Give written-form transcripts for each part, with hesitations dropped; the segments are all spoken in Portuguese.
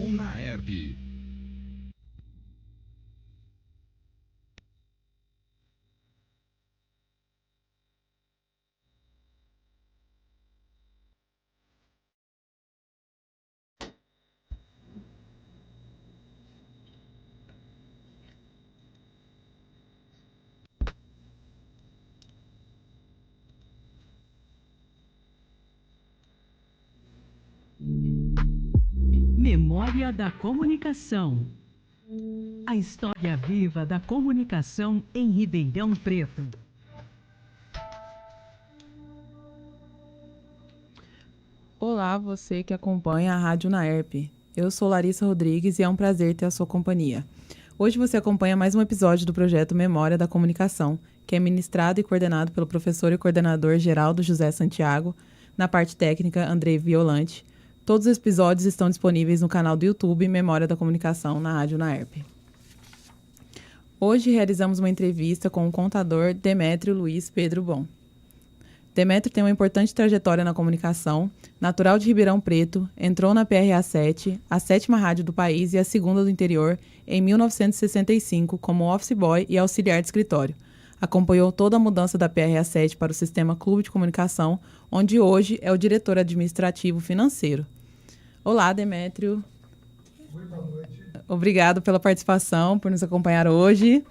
Unaerp. Memória da Comunicação. A história viva da comunicação em Ribeirão Preto. Olá, você que acompanha a Rádio Unaerp. Eu sou Larissa Rodrigues e é um prazer ter a sua companhia. Hoje você acompanha mais um episódio do projeto Memória da Comunicação, que é ministrado e coordenado pelo professor e coordenador Geraldo José Santiago, na parte técnica Andrei Violante. Todos os episódios estão disponíveis no canal do YouTube Memória da Comunicação na Rádio Unaerp. Hoje realizamos uma entrevista com o contador Demétrio Luiz Pedro Bon. Demétrio tem uma importante trajetória na comunicação, natural de Ribeirão Preto, entrou na PRA7, a 7ª rádio do país e a 2ª do interior, em 1965, como office boy e auxiliar de escritório. Acompanhou toda a mudança da PRA7 para o sistema Clube de Comunicação, onde hoje é o diretor administrativo financeiro. Olá, Demétrio. Oi, boa noite. Obrigado pela participação, por nos acompanhar hoje.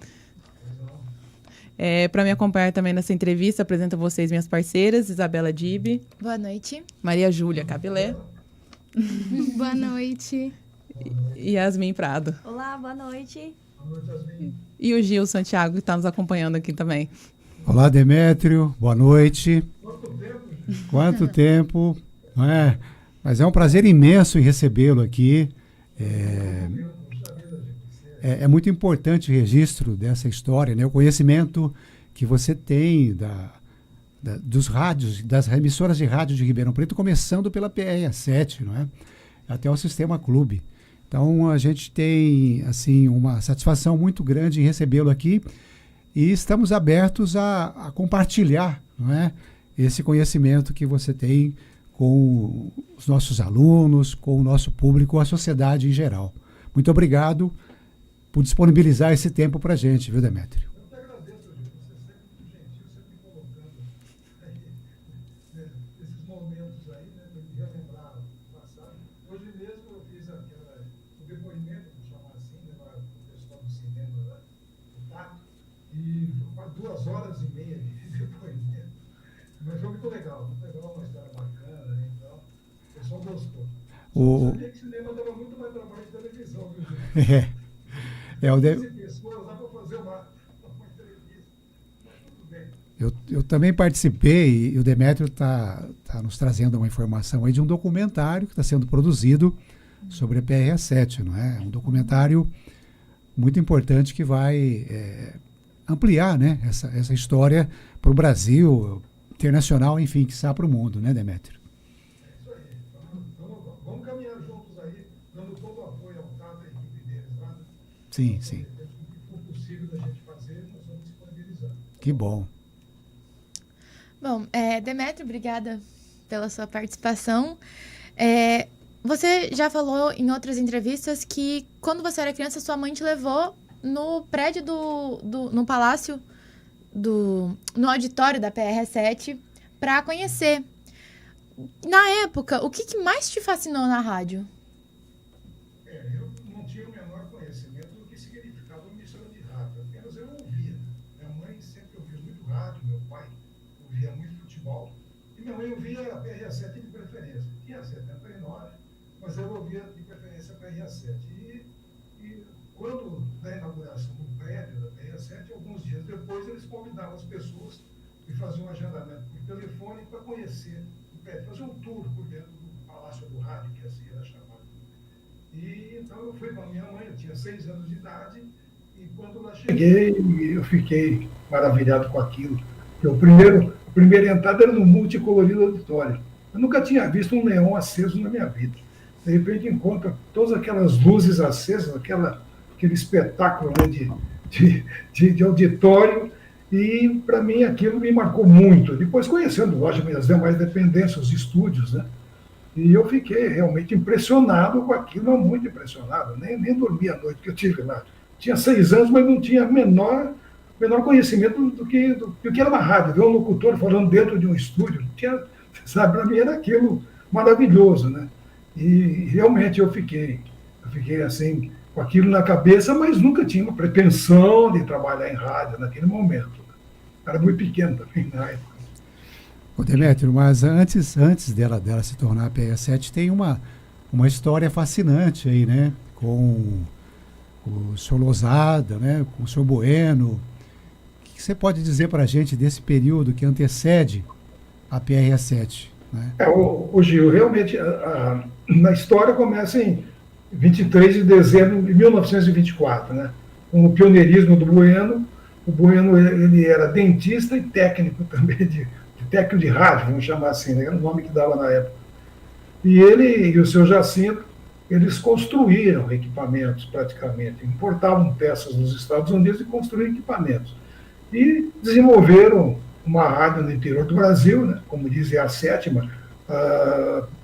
Para me acompanhar também nessa entrevista, apresento a vocês minhas parceiras, Isabela Dibe. Boa noite. Maria Júlia Cabelé. Boa noite. E Yasmin Prado. Olá, boa noite. Boa noite, Yasmin. E o Gil Santiago, que está nos acompanhando aqui também. Olá, Demétrio. Boa noite. Quanto tempo, gente? Quanto tempo, não é? Mas é um prazer imenso em recebê-lo aqui. É muito importante o registro dessa história, né? O conhecimento que você tem dos rádios, das emissoras de rádio de Ribeirão Preto, começando pela PRA7, não é? Até o Sistema Clube. Então, a gente tem, assim, uma satisfação muito grande em recebê-lo aqui e estamos abertos a compartilhar, não é? Esse conhecimento que você tem com os nossos alunos, com o nosso público, a sociedade em geral. Muito obrigado por disponibilizar esse tempo para a gente, viu, Demétrio? Eu que agradeço, gente. Você sempre muito gentil, sempre colocando aí, né, esses momentos aí, né, para me relembrar o passado. Hoje mesmo eu fiz o depoimento, vou chamar assim, né, para o pessoal do cinema, né, do Tato, e foi 2 horas e meia de depoimento. Mas foi muito legal, uma história bacana, né, então, o pessoal gostou. Eu sabia que cinema dava muito mais trabalho que televisão, viu, gente? Pessoas lá para fazer uma entrevista. Mas tudo bem. Eu também participei e o Demétrio está nos trazendo uma informação aí de um documentário que está sendo produzido sobre a PRA7, não é? Um documentário muito importante que vai ampliar, né, essa história para o Brasil, internacional, enfim, que está para o mundo, né, Demétrio? É isso aí. Vamos caminhar juntos aí, dando todo o apoio ao Tato e à equipe deles lá, né? Sim. O que for possível da gente fazer, nós vamos disponibilizar. Que bom. Bom, Demétrio, obrigada pela sua participação. Você já falou em outras entrevistas que quando você era criança, sua mãe te levou no prédio no palácio, no auditório da PRA7 para conhecer. Na época, o que mais te fascinou na rádio? Eu não tinha o menor conhecimento do que significava uma emissora de rádio, apenas eu ouvia. Minha mãe sempre ouvia muito rádio, meu pai ouvia muito futebol, e minha mãe ouvia a PRA7 de preferência. Tinha a 79, mas eu ouvia de preferência a PRA7. E quando, da inauguração do prédio da PRA7, alguns dias depois, eles convidavam as pessoas e faziam um agendamento por telefone para conhecer o prédio, fazer um tour por dentro do Palácio do Rádio, que assim era chamado. E então eu fui com a minha mãe, eu tinha 6 anos de idade, e quando lá cheguei, eu fiquei maravilhado com aquilo. A primeira entrada era no multicolorido auditório. Eu nunca tinha visto um neon aceso na minha vida. De repente encontra todas aquelas luzes acesas, aquele espetáculo, né, de auditório, e para mim aquilo me marcou muito. Depois conhecendo, lógico, as demais dependências, os estúdios, né? E eu fiquei realmente impressionado com aquilo, muito impressionado. Nem dormi a noite que eu tive lá. Tinha 6 anos, mas não tinha menor conhecimento do que era uma rádio. Ver um locutor falando dentro de um estúdio, tinha, sabe, para mim era aquilo maravilhoso, né? E realmente eu fiquei assim, com aquilo na cabeça, mas nunca tinha uma pretensão de trabalhar em rádio naquele momento. Era muito pequeno também na época. Ô Demétrio, mas antes dela se tornar a PE7, tem uma história fascinante aí, né? Com o senhor Losada, né? Com o senhor Bueno. O que você pode dizer para a gente desse período que antecede a PRA7? Né? O Gil, realmente, a história começa em 23 de dezembro de 1924, né? Com o pioneirismo do Bueno. O Bueno, ele era dentista e técnico também, técnico de rádio, vamos chamar assim, né? Era o nome que dava na época. E ele e o seu Jacinto, eles construíram equipamentos praticamente, importavam peças dos Estados Unidos e construíram equipamentos. E desenvolveram uma rádio no interior do Brasil, né? Como dizem, a sétima,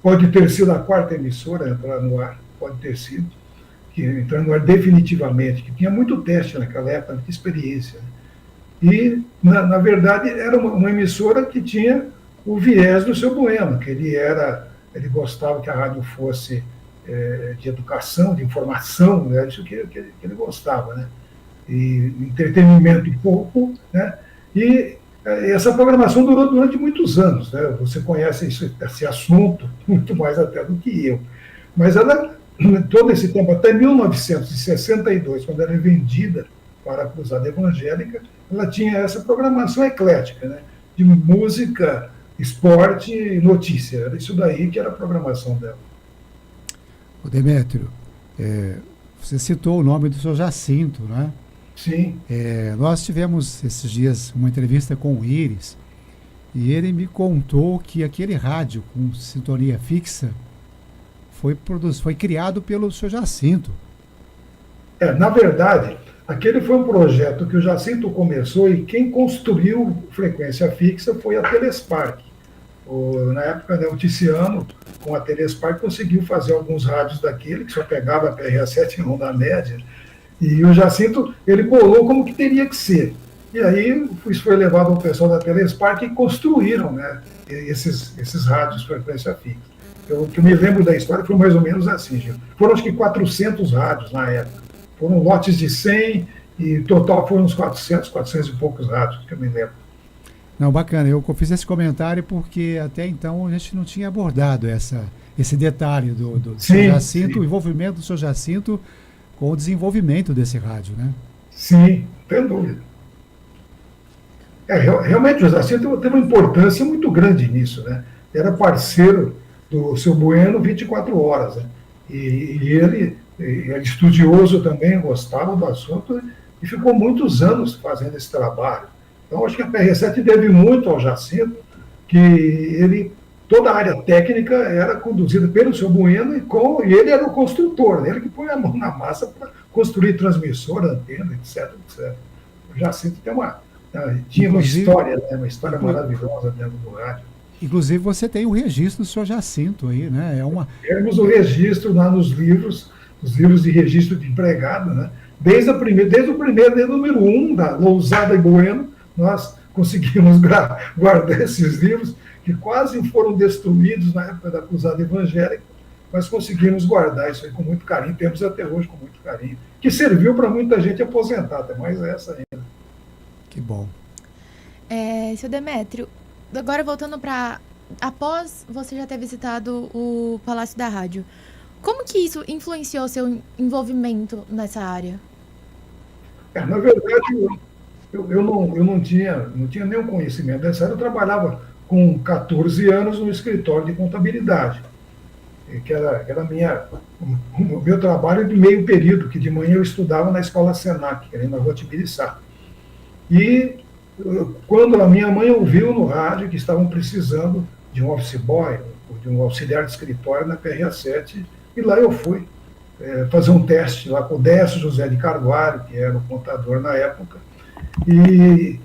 pode ter sido a quarta emissora a entrar no ar, pode ter sido, que entrou no ar definitivamente, que tinha muito teste naquela época, muita experiência. Né? E, na verdade, era uma emissora que tinha o viés do seu Bueno, que ele gostava que a rádio fosse de educação, de informação, né? Isso que ele gostava, né? E entretenimento pouco, né? E essa programação durou durante muitos anos, né? Você conhece esse assunto muito mais até do que eu. Mas ela, todo esse tempo, até 1962, quando ela é vendida para a Cruzada Evangélica, ela tinha essa programação eclética, né? De música, esporte e notícia. Era isso daí que era a programação dela. Ô Demétrio, você citou o nome do senhor Jacinto, né? Sim. Nós tivemos esses dias uma entrevista com o Íris e ele me contou que aquele rádio com sintonia fixa foi criado pelo senhor Jacinto. Na verdade, aquele foi um projeto que o Jacinto começou e quem construiu frequência fixa foi a Telespark. Na época, né, o Ticiano, com a Telespark, conseguiu fazer alguns rádios daquele, que só pegava a PRA7 em onda média, e o Jacinto, ele bolou como que teria que ser. E aí, isso foi levado ao pessoal da Telespark e construíram, né, esses rádios de frequência fixa. O que eu me lembro da história foi mais ou menos assim, Gil. Foram acho que 400 rádios na época. Foram lotes de 100 e total foram uns 400 e poucos rádios, que eu me lembro. Não, bacana. Eu fiz esse comentário porque até então a gente não tinha abordado esse detalhe do seu Jacinto, sim. O envolvimento do seu Jacinto com o desenvolvimento desse rádio, né? Sim, sem dúvida. Realmente o Jacinto tem uma importância muito grande nisso, né? Era parceiro do seu Bueno 24 horas, né? E ele era estudioso também, gostava do assunto e ficou muitos anos fazendo esse trabalho. Então, acho que a PR7 deve muito ao Jacinto, que toda a área técnica era conduzida pelo seu Bueno e ele era o construtor, né? Ele que põe a mão na massa para construir transmissora, antena, etc. O Jacinto tinha uma história, né? Uma história maravilhosa dentro do rádio. Inclusive, você tem o registro do seu Jacinto aí, né? Temos o registro lá nos livros de registro de empregado, né? Desde o primeiro número 1 da Lousada e Bueno, nós conseguimos guardar esses livros, que quase foram destruídos na época da Cruzada Evangélica, mas conseguimos guardar isso aí com muito carinho, temos até hoje com muito carinho, que serviu para muita gente aposentar, até mais essa ainda. Que bom. Seu Demétrio, agora voltando para... Após você já ter visitado o Palácio da Rádio, como que isso influenciou seu envolvimento nessa área? Na verdade, eu não tinha nenhum conhecimento dessa área. Eu trabalhava com 14 anos no escritório de contabilidade, que era o meu trabalho de meio período, que de manhã eu estudava na escola Senac, ali na Rua Tibiriçá. E quando a minha mãe ouviu no rádio que estavam precisando de um office boy, de um auxiliar de escritório na PRA7, e lá eu fui fazer um teste lá com o Décio José de Carvalho, que era o contador na época, e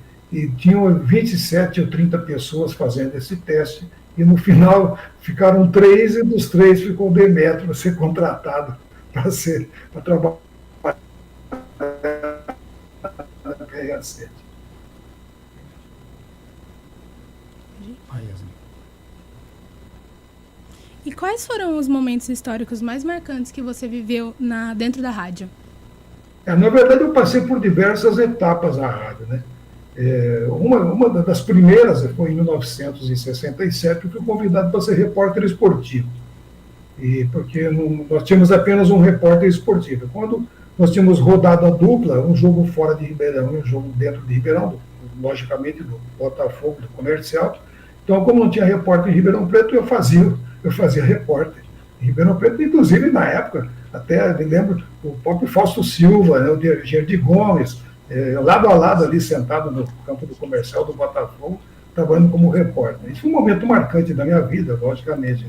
tinham 27 ou 30 pessoas fazendo esse teste, e no final ficaram 3, e dos 3 ficou o Demétrio a ser contratado para trabalhar na PRA7. E quais foram os momentos históricos mais marcantes que você viveu dentro da rádio? Na verdade, eu passei por diversas etapas na rádio, né? Uma das primeiras foi em 1967, eu fui convidado para ser repórter esportivo. Porque nós tínhamos apenas um repórter esportivo. Quando nós tínhamos rodada dupla, um jogo fora de Ribeirão e um jogo dentro de Ribeirão, logicamente do Botafogo, do Comercial. Então, como não tinha repórter em Ribeirão Preto, eu fazia repórter em Ribeirão Preto, inclusive na época, até me lembro, o próprio Fausto Silva, né, o Gerdi Gomes, lado a lado ali, sentado no campo do Comercial do Botafogo, trabalhando como repórter. Isso foi um momento marcante da minha vida, logicamente.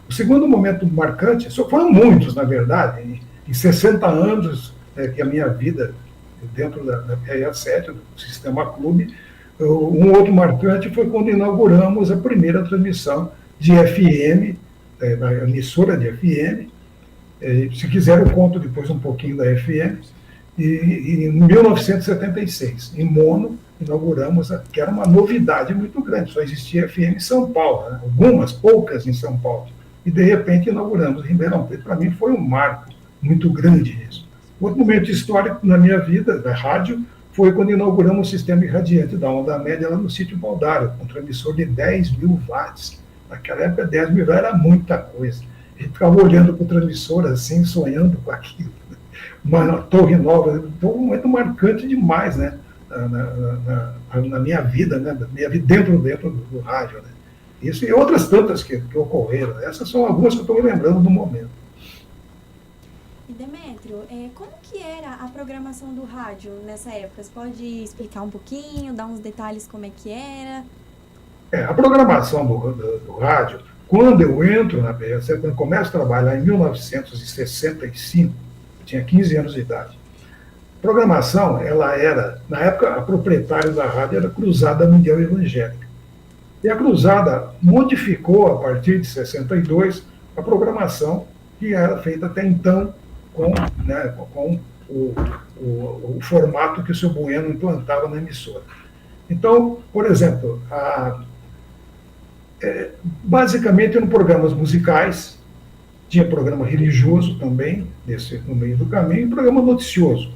O segundo momento marcante, foram muitos, na verdade, em 60 anos que a minha vida dentro da PRA7, do Sistema Clube. Um outro marcante foi quando inauguramos a primeira transmissão de FM, da emissora de FM. Se quiser, eu conto depois um pouquinho da FM. E em 1976, em Mono, inauguramos, que era uma novidade muito grande, só existia FM em São Paulo, né? Algumas, poucas em São Paulo. E, de repente, inauguramos em Ribeirão Preto. Para mim, foi um marco muito grande isso. Outro momento histórico na minha vida, da rádio, foi quando inauguramos o sistema irradiante da onda média lá no sítio Baldário, com transmissor de 10.000 watts. Naquela época, 10.000 watts era muita coisa. A gente ficava olhando para o transmissor assim, sonhando com aquilo. Uma torre nova, foi um momento marcante demais, né? Na minha vida, né? Na minha vida dentro do rádio, né? Isso e outras tantas que ocorreram. Essas são algumas que eu estou me lembrando no momento. E Demétrio, como que era a programação do rádio nessa época? Você pode explicar um pouquinho, dar uns detalhes como é que era? A programação do rádio, quando eu entro na PRA7, quando eu começo a trabalhar em 1965, eu tinha 15 anos de idade. A programação, ela era, na época, a proprietária da rádio era a Cruzada Mundial Evangélica. E a Cruzada modificou, a partir de 62, a programação que era feita até então com o formato que o seu Bueno implantava na emissora. Então, por exemplo, basicamente eram programas musicais, tinha programa religioso também, no meio do caminho, e programa noticioso.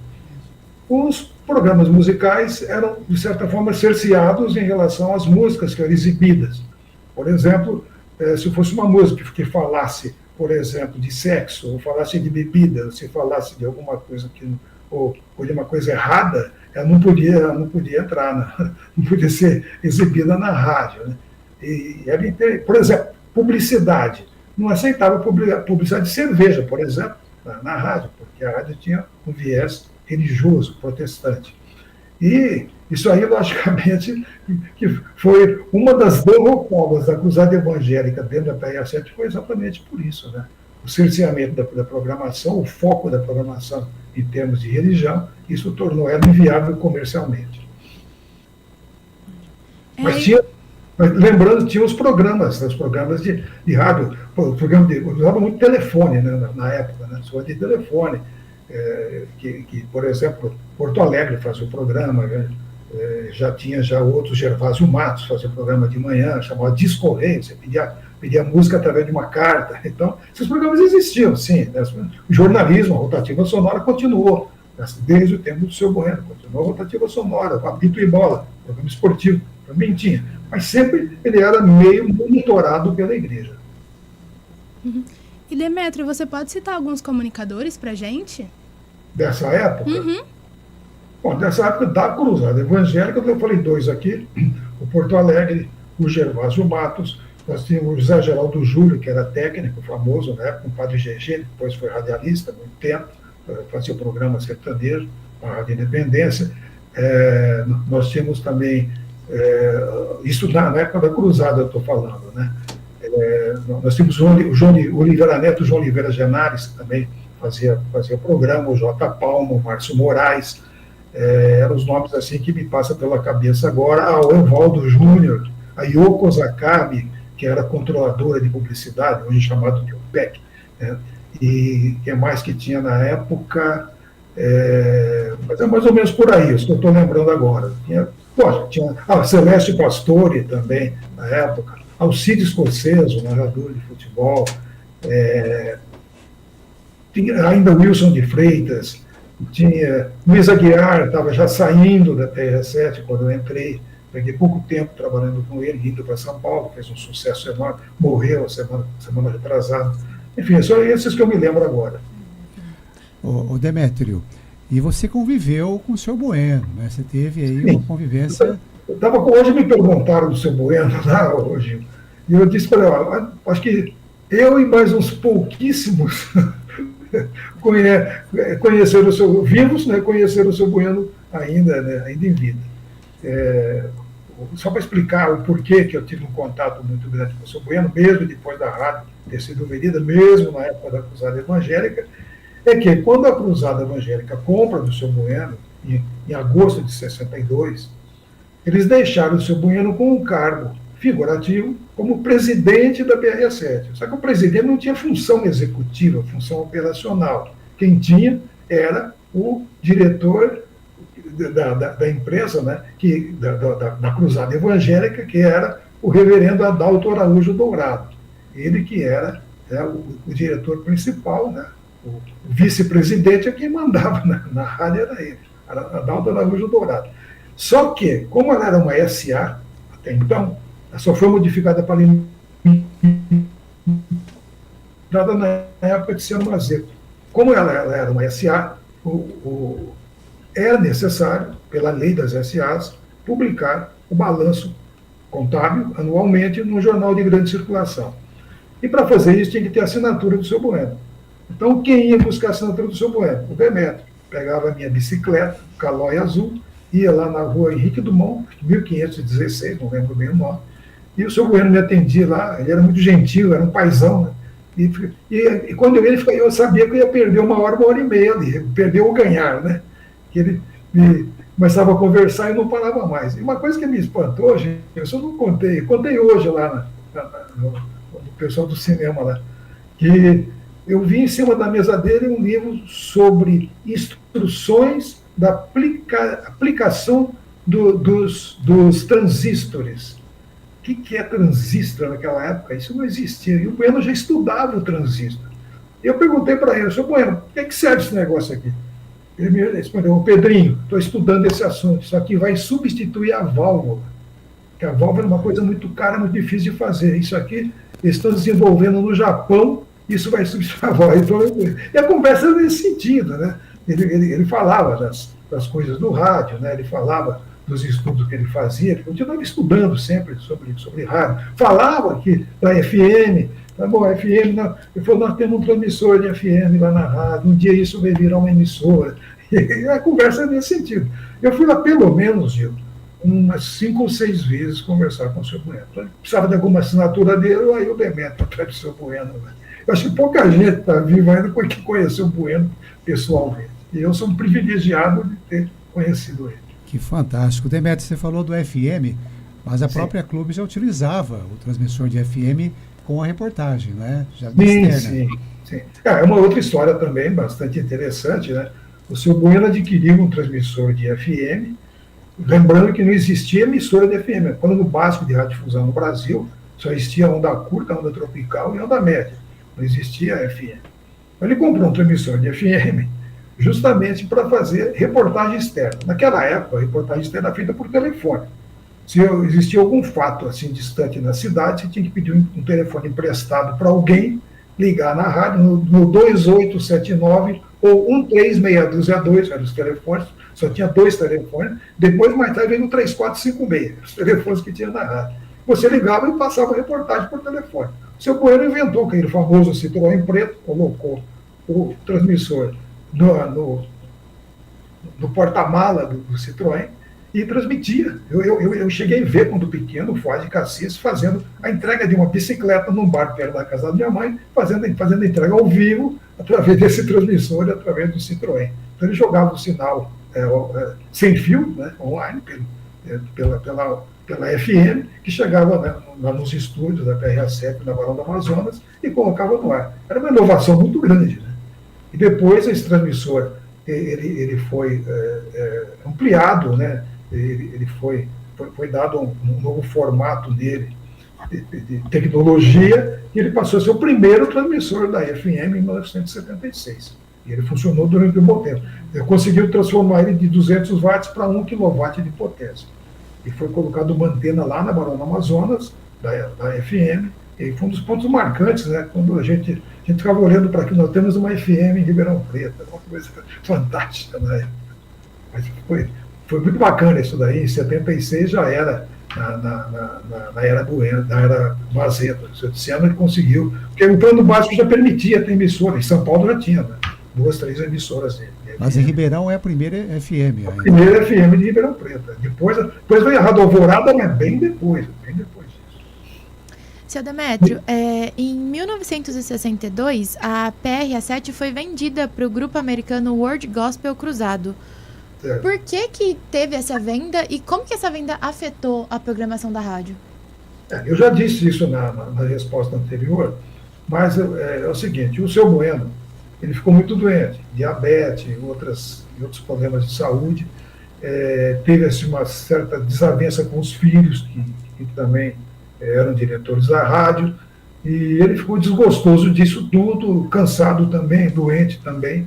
Os programas musicais eram, de certa forma, cerceados em relação às músicas que eram exibidas. Por exemplo, se fosse uma música que falasse, por exemplo, de sexo, ou falasse de bebida, ou se falasse de alguma coisa ou de uma coisa errada, ela não podia entrar, não podia ser exibida na rádio, né? Por exemplo, publicidade. Não aceitava publicidade de cerveja, por exemplo, na rádio, porque a rádio tinha um viés religioso, protestante. E isso aí, logicamente, que foi uma das derrotas da Cruzada Evangélica dentro da PRA7, foi exatamente por isso, né? O cerceamento da programação, o foco da programação em termos de religião, isso tornou ela inviável comercialmente. Mas lembrando, tinha os programas de rádio, eu usava muito telefone, né, na época, né, só de telefone, que, por exemplo, Porto Alegre fazia o programa, né, já tinha outros, Gervásio Matos fazia o programa de manhã, chamava Discorreio, você pedia música através de uma carta. Então, esses programas existiam, sim. Né, o jornalismo, a rotativa sonora continuou, desde o tempo do seu Bueno, continuou a rotativa sonora, o Apito e Bola, programa esportivo, também tinha. Mas sempre ele era meio monitorado pela igreja. Uhum. E Demétrio, você pode citar alguns comunicadores para a gente? Dessa época? Uhum. Bom, dessa época da Cruzada Evangélica, eu falei 2 aqui, o Porto Alegre, o Gervásio Matos, nós tínhamos o José Geraldo Júlio, que era técnico famoso na época, o Padre GG, depois foi radialista há muito tempo, fazia o programa sertanejo, a Rádio Independência. Nós tínhamos também, isso na época da Cruzada eu estou falando, né? Nós tínhamos o João Oliveira Neto, o João Oliveira Genares, que também fazia programa, o J. Palma, o Márcio Moraes, eram os nomes assim que me passam pela cabeça agora, o Evaldo Júnior, a Yoko Zakabe, que era controladora de publicidade, hoje chamado de OPEC, né? E que mais que tinha na época, mas é mais ou menos por aí, isso que eu estou lembrando agora. Tinha a Celeste Pastore também, na época, Alcides Scorsese, narrador de futebol, tinha ainda Wilson de Freitas, tinha Luiz Aguiar, estava já saindo da TR7 quando eu entrei, peguei pouco tempo trabalhando com ele, indo para São Paulo, fez um sucesso enorme, morreu a semana retrasada. Enfim, são esses que eu me lembro agora. Ô Demétrio, e você conviveu com o seu Bueno, né? Você teve aí uma convivência... Hoje me perguntaram do seu Bueno lá hoje, e eu disse para ela, acho que eu e mais uns pouquíssimos conheceram o seu, vivos, né, conheceram o seu Bueno ainda, né, ainda em vida. Só para explicar o porquê que eu tive um contato muito grande com o seu Bueno, mesmo depois da rádio ter sido vendida, mesmo na época da Cruzada Evangélica, é que quando a Cruzada Evangélica compra do seu Bueno, em agosto de 62, eles deixaram o seu Bueno com um cargo figurativo como presidente da BR-7. Só que o presidente não tinha função executiva, função operacional. Quem tinha era o diretor da empresa, né, da Cruzada Evangélica, que era o reverendo Adalto Araújo Dourado. Ele que era o diretor principal, né, o vice-presidente é quem mandava na rádio, era ele, era Adalto Araújo Dourado. Só que, como ela era uma SA, até então, ela só foi modificada para na época de Ciano Mazeto. Como ela era uma SA, era necessário, pela lei das SAs, publicar o balanço contábil anualmente no jornal de grande circulação. E para fazer isso tinha que ter a assinatura do seu Bueno. Então, quem ia buscar a assinatura do seu Bueno? O Demétrio. Pegava a minha bicicleta, Calói Azul, ia lá na rua Henrique Dumont, 1516, não lembro bem o nome, e o seu Bueno me atendia lá, ele era muito gentil, era um paizão, né? E quando eu vi, eu sabia que eu ia perder uma hora e meia ali, perder ou ganhar, né? Que ele começava a conversar e não parava mais. E uma coisa que me espantou, gente, eu só não contei hoje lá no pessoal do cinema lá, que eu vi em cima da mesa dele um livro sobre instruções da aplicação dos transistores. O que é transistor naquela época? Isso não existia. E o Bueno já estudava o transistor. E eu perguntei para ele, seu Bueno, para que serve esse negócio aqui? Ele me respondeu, Pedrinho, estou estudando esse assunto, isso aqui vai substituir a válvula. Porque a válvula é uma coisa muito cara, muito difícil de fazer. Isso aqui eles estão desenvolvendo no Japão, isso vai substituir a válvula. Então, e a conversa era nesse sentido, né? Ele falava das coisas do rádio, né? Ele falava dos estudos que ele fazia, ele continuava estudando sempre sobre rádio. Falava aqui da FM, tá bom, FM, ele falou, nós temos um transmissor de FM lá na rádio, um dia isso vai virar uma emissora. E a conversa é nesse sentido. Eu fui lá pelo menos, Gil, umas 5 ou 6 vezes conversar com o seu Bueno. Precisava de alguma assinatura dele, aí o Demétrio atrás do seu Bueno. Né? Eu acho que pouca gente está viva ainda porque conheceu o Bueno pessoalmente. E eu sou um privilegiado de ter conhecido ele. Que fantástico. Demétrio, você falou do FM, mas a própria Clube já utilizava o transmissor de FM com a reportagem, né? Já sim. É uma outra história também bastante interessante, né? O seu Bueno adquiriu um transmissor de FM, lembrando que não existia emissora de FM. Quando no básico de radiodifusão no Brasil, só existia onda curta, onda tropical e onda média. Não existia FM. Ele comprou um transmissor de FM justamente para fazer reportagem externa. Naquela época, a reportagem externa era feita por telefone. Se existia algum fato assim distante na cidade, você tinha que pedir um telefone emprestado para alguém, ligar na rádio, no 2879 ou 13622, eram os telefones, só tinha 2 telefones, depois mais tarde veio o 3456, os telefones que tinha na rádio. Você ligava e passava a reportagem por telefone. O seu Bueno inventou aquele famoso Citroën preto, colocou o transmissor no porta-mala do Citroën e transmitia. Eu cheguei a ver, quando pequeno, o Fuad de Cassis fazendo a entrega de uma bicicleta num bar perto da casa da minha mãe, fazendo a entrega ao vivo, através desse transmissor e através do Citroën. Então ele jogava o sinal sem fio, né, online, pela FM, que chegava, né, lá nos estúdios da PRA7, na Barão do Amazonas, e colocava no ar. Era uma inovação muito grande, né? E depois esse transmissor ele foi ampliado, né? Ele foi dado um novo formato nele, de tecnologia, e ele passou a ser o primeiro transmissor da FM em 1976. E ele funcionou durante um bom tempo. Ele conseguiu transformar ele de 200 watts para 1 kW de potência. E foi colocado uma antena lá na Barão do Amazonas, da FM, e foi um dos pontos marcantes, né? Quando a gente ficava olhando para aqui, nós temos uma FM em Ribeirão Preto, uma coisa fantástica na época. Mas foi muito bacana isso daí. Em 76 já era na era Bueno, na era Mazeto. Esse ano ele conseguiu, porque o plano básico já permitia ter emissora. Em São Paulo já tinha, né? 2, 3 emissoras dele. Mas em Ribeirão é a primeira FM. A primeira FM de Ribeirão Preto. Depois veio a Rádio Alvorada, mas bem depois disso. Seu Demétrio, em 1962, a PRA7 foi vendida para o grupo americano World Gospel Cruzado. Certo. Por que teve essa venda e como que essa venda afetou a programação da rádio? Eu já disse isso na resposta anterior, mas é o seguinte, o seu Bueno, ele ficou muito doente, diabetes e outros problemas de saúde, teve assim, uma certa desavença com os filhos, que também eram diretores da rádio, e ele ficou desgostoso disso tudo, cansado também, doente também,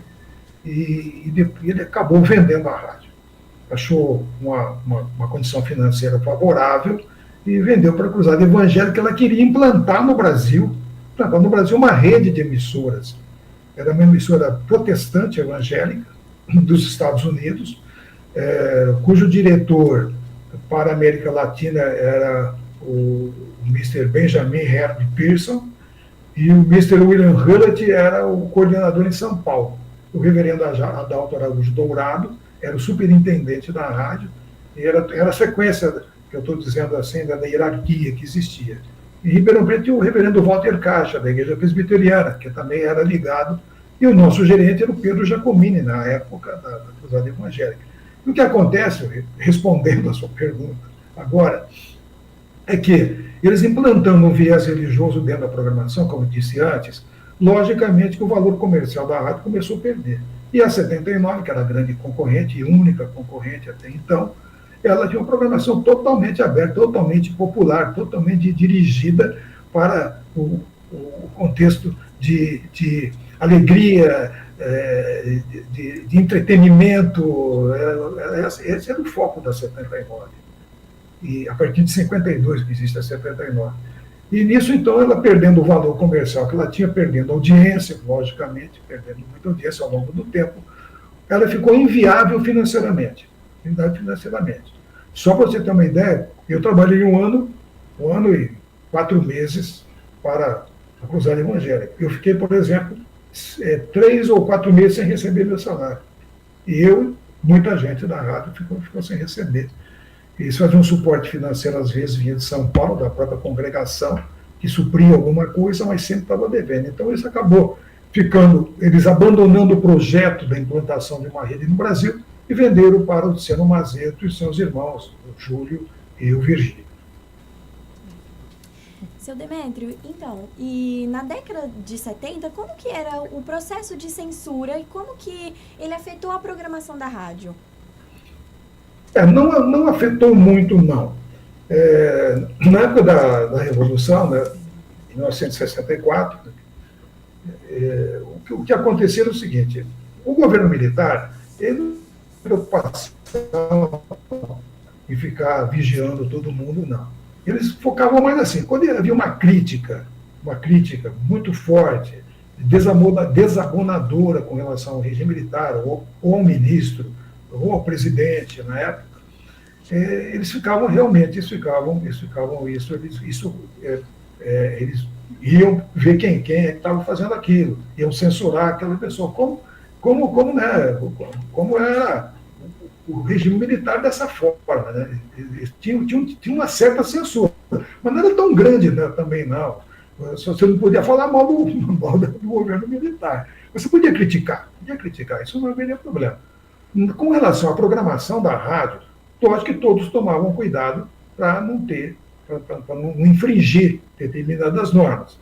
e ele acabou vendendo a rádio. Achou uma condição financeira favorável e vendeu para a Cruzada Evangélica. Ela queria implantar no Brasil uma rede de emissoras. Era uma emissora protestante evangélica dos Estados Unidos, cujo diretor para a América Latina era o Mr. Benjamin Herb Pearson, e o Mr. William Hullett era o coordenador em São Paulo. O reverendo Adalto Araújo Dourado era o superintendente da rádio, e era a sequência, que eu estou dizendo assim, da hierarquia que existia. Em Ribeirão Preto tinha o reverendo Walter Caixa, da Igreja Presbiteriana, que também era ligado, e o nosso gerente era o Pedro Giacomini, na época da Cruzada Evangélica. E o que acontece, respondendo a sua pergunta agora, é que eles implantando um viés religioso dentro da programação, como eu disse antes, logicamente que o valor comercial da rádio começou a perder. E a 79, que era a grande concorrente e única concorrente até então, ela tinha uma programação totalmente aberta, totalmente popular, totalmente dirigida para o contexto de alegria, de entretenimento. Esse era o foco da 79. E a partir de 52 que existe a 79. E nisso, então, ela perdendo o valor comercial que ela tinha, perdendo audiência, logicamente, perdendo muita audiência ao longo do tempo, ela ficou inviável financeiramente. Só para você ter uma ideia, eu trabalhei um ano e 4 meses para a Cruzada Evangélica. Eu fiquei, por exemplo, 3 ou 4 meses sem receber meu salário. E muita gente da rádio ficou sem receber. Eles faziam um suporte financeiro, às vezes, vinha de São Paulo, da própria congregação, que supria alguma coisa, mas sempre estava devendo. Então, isso acabou eles abandonando o projeto da implantação de uma rede no Brasil e venderam para o Luciano Mazeto e seus irmãos, o Júlio e o Virgílio. Seu Demétrio, então, e na década de 70, como que era o processo de censura e como que ele afetou a programação da rádio? Não afetou muito, não. Na época da Revolução, né, em 1964, o que aconteceu era o seguinte: o governo militar, ele não tinha preocupação em ficar vigiando todo mundo, não. Eles focavam mais assim, quando havia uma crítica muito forte, desabonadora com relação ao regime militar, ou ao ministro, ou ao presidente na época, eles ficavam realmente, eles iam ver quem é que estava fazendo aquilo, iam censurar aquela pessoa, como era o regime militar dessa forma, né? Eles tinham uma certa censura, mas não era tão grande, né, também não. Você não podia falar mal do governo militar. Você podia criticar, isso não haveria problema. Com relação à programação da rádio, eu acho que todos tomavam cuidado para não ter, para não infringir determinadas normas.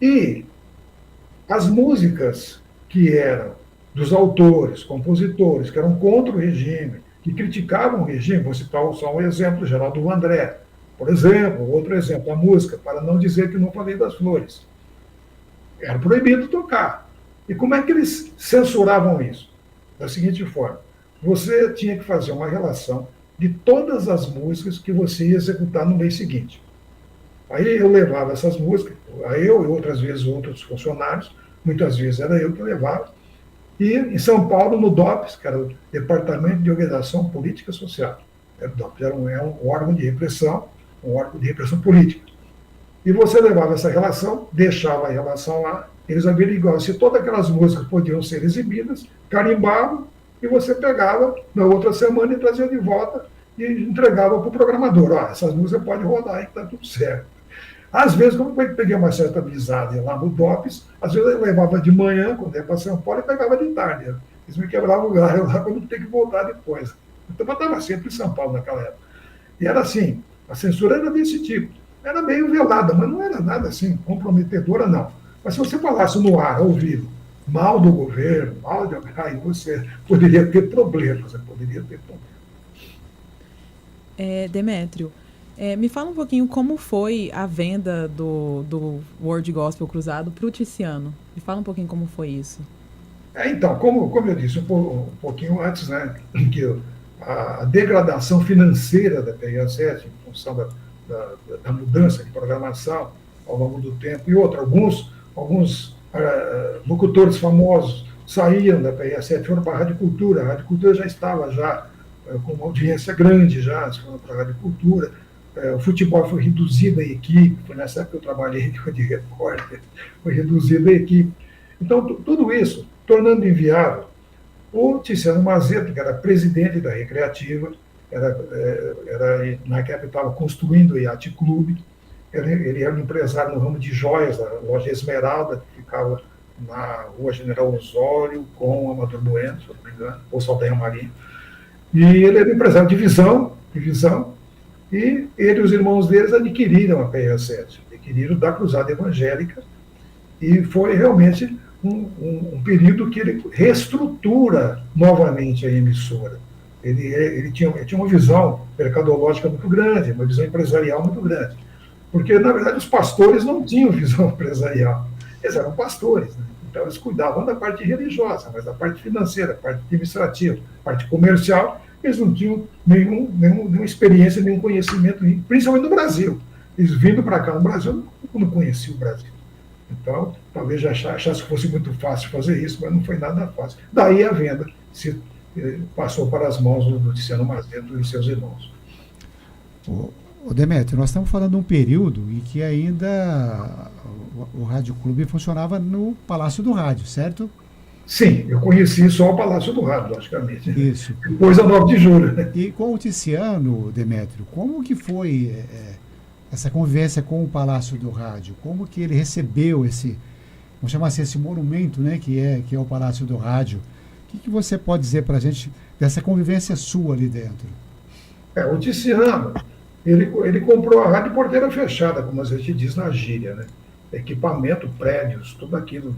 E as músicas que eram dos autores, compositores, que eram contra o regime, que criticavam o regime, vou citar só um exemplo, Geraldo André, por exemplo, outro exemplo, a música, para não dizer que não falei das flores. Era proibido tocar. E como é que eles censuravam isso? Da seguinte forma, você tinha que fazer uma relação de todas as músicas que você ia executar no mês seguinte. Aí eu levava essas músicas, eu e outras vezes outros funcionários, muitas vezes era eu que levava, e em São Paulo, no DOPS, que era o Departamento de Organização Política Social. O DOPS era um órgão de repressão, um órgão de repressão política. E você levava essa relação, deixava a relação lá, eles averiguavam se todas aquelas músicas podiam ser exibidas, carimbavam, e você pegava na outra semana e trazia de volta e entregava para o programador. Essas músicas podem rodar aí, que está tudo certo. Às vezes, como eu peguei uma certa amizade lá no DOPS, às vezes eu levava de manhã, quando ia para São Paulo, e pegava de tarde. Eles me quebravam o galho lá quando tem que voltar depois. Então eu estava sempre em São Paulo naquela época. E era assim, a censura era desse tipo. Era meio velada, mas não era nada assim, comprometedora, não. Mas se você falasse no ar, ao vivo, mal do governo, mal de alguém, aí você poderia ter problemas, você poderia ter problemas. Demétrio, me fala um pouquinho como foi a venda do World Gospel Cruzado para o Tiziano. Me fala um pouquinho como foi isso. Então, como eu disse um pouquinho antes, né, que a degradação financeira da PRA7, em função da mudança de programação ao longo do tempo, e alguns locutores famosos saíram da PRA7, foram para a Rádio Cultura. A Rádio Cultura já estava com uma audiência grande, já foram para a Rádio Cultura. O futebol foi reduzido a equipe, foi nessa época que eu trabalhei de repórter, foi reduzido a equipe. Então, tudo isso, tornando inviável, o Tiziano Mazzetto, que era presidente da Recreativa, naquela época estava construindo o Yacht Clube, ele era um empresário no ramo de joias, a loja Esmeralda, que ficava na rua General Osório, com Amador Bueno, se não me engano, ou Saldanha Marinho. E ele era empresário de divisão, e ele e os irmãos deles adquiriram a PRA7, adquiriram da Cruzada Evangélica, e foi realmente um período que ele reestrutura novamente a emissora. Ele tinha uma visão mercadológica muito grande, uma visão empresarial muito grande. Porque, na verdade, os pastores não tinham visão empresarial. Eles eram pastores, né? Então eles cuidavam da parte religiosa, mas da parte financeira, parte administrativa, parte comercial, eles não tinham nenhuma experiência, nenhum conhecimento, principalmente no Brasil. Eles vindo para cá no Brasil, não conheciam o Brasil. Então, talvez já achasse que fosse muito fácil fazer isso, mas não foi nada fácil. Daí a venda passou para as mãos do Tiziano Mazzetto e seus irmãos. O Demétrio, nós estamos falando de um período em que ainda o Rádio Clube funcionava no Palácio do Rádio, certo? Sim, eu conheci só o Palácio do Rádio, logicamente. Isso. Depois a 9 de julho. Né? E com o Tiziano, Demétrio, como que foi essa convivência com o Palácio do Rádio? Como que ele recebeu vamos chamar assim, esse monumento, né, que é o Palácio do Rádio? O que você pode dizer para a gente dessa convivência sua ali dentro? O Tiziano, ele comprou a rádio porteira fechada, como a gente diz na gíria, né? Equipamento, prédios, tudo aquilo,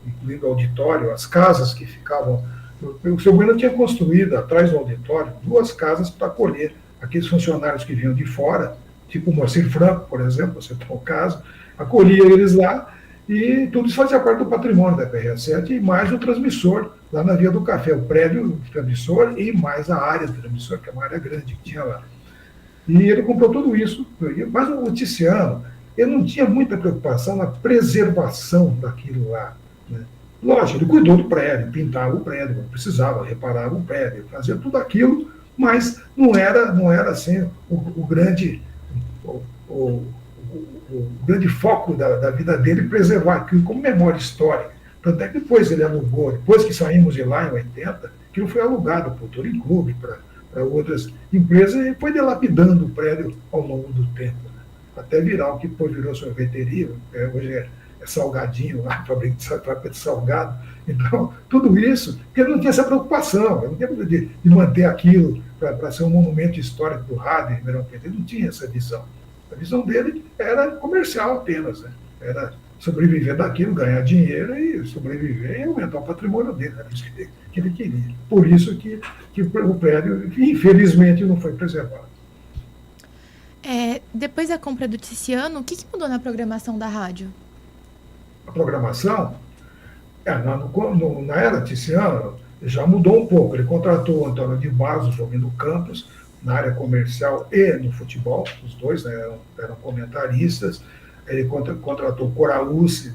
incluindo auditório, as casas que ficavam... O seu Bueno tinha construído, atrás do auditório, 2 casas para acolher aqueles funcionários que vinham de fora, tipo o Moacir Franco, por exemplo, você tem um caso, acolhia eles lá, e tudo isso fazia parte do patrimônio da PRA7, e mais o transmissor, lá na Via do Café, o prédio do transmissor e mais a área do transmissor, que é uma área grande que tinha lá. E ele comprou tudo isso, mas o Tiziano, ele não tinha muita preocupação na preservação daquilo lá. Né? Lógico, ele cuidou do prédio, pintava o prédio, quando precisava, reparava o prédio, fazia tudo aquilo, mas não era assim o grande foco da vida dele preservar aquilo como memória histórica. Tanto é que depois ele alugou, depois que saímos de lá em 80, aquilo foi alugado para o Touring Club, para outras empresas, e foi dilapidando o prédio ao longo do tempo, né? Até virar o que depois virou sorveteria, hoje é salgadinho lá, fábrica de salgado. Então, tudo isso, porque ele não tinha essa preocupação, ele não tinha de manter aquilo para ser um monumento histórico do rádio em Ribeirão Preto. Ele não tinha essa visão. A visão dele era comercial apenas, né? Era sobreviver daquilo, ganhar dinheiro e sobreviver e aumentar o patrimônio dele. Era isso que ele queria. Por isso que o prédio, infelizmente, não foi preservado. Depois da compra do Tiziano, o que mudou na programação da rádio? A programação, na era Tiziano, já mudou um pouco. Ele contratou o Antônio de Barros, Jovino Campos, na área comercial e no futebol, os dois, né, eram comentaristas. Ele contratou o Coraúce,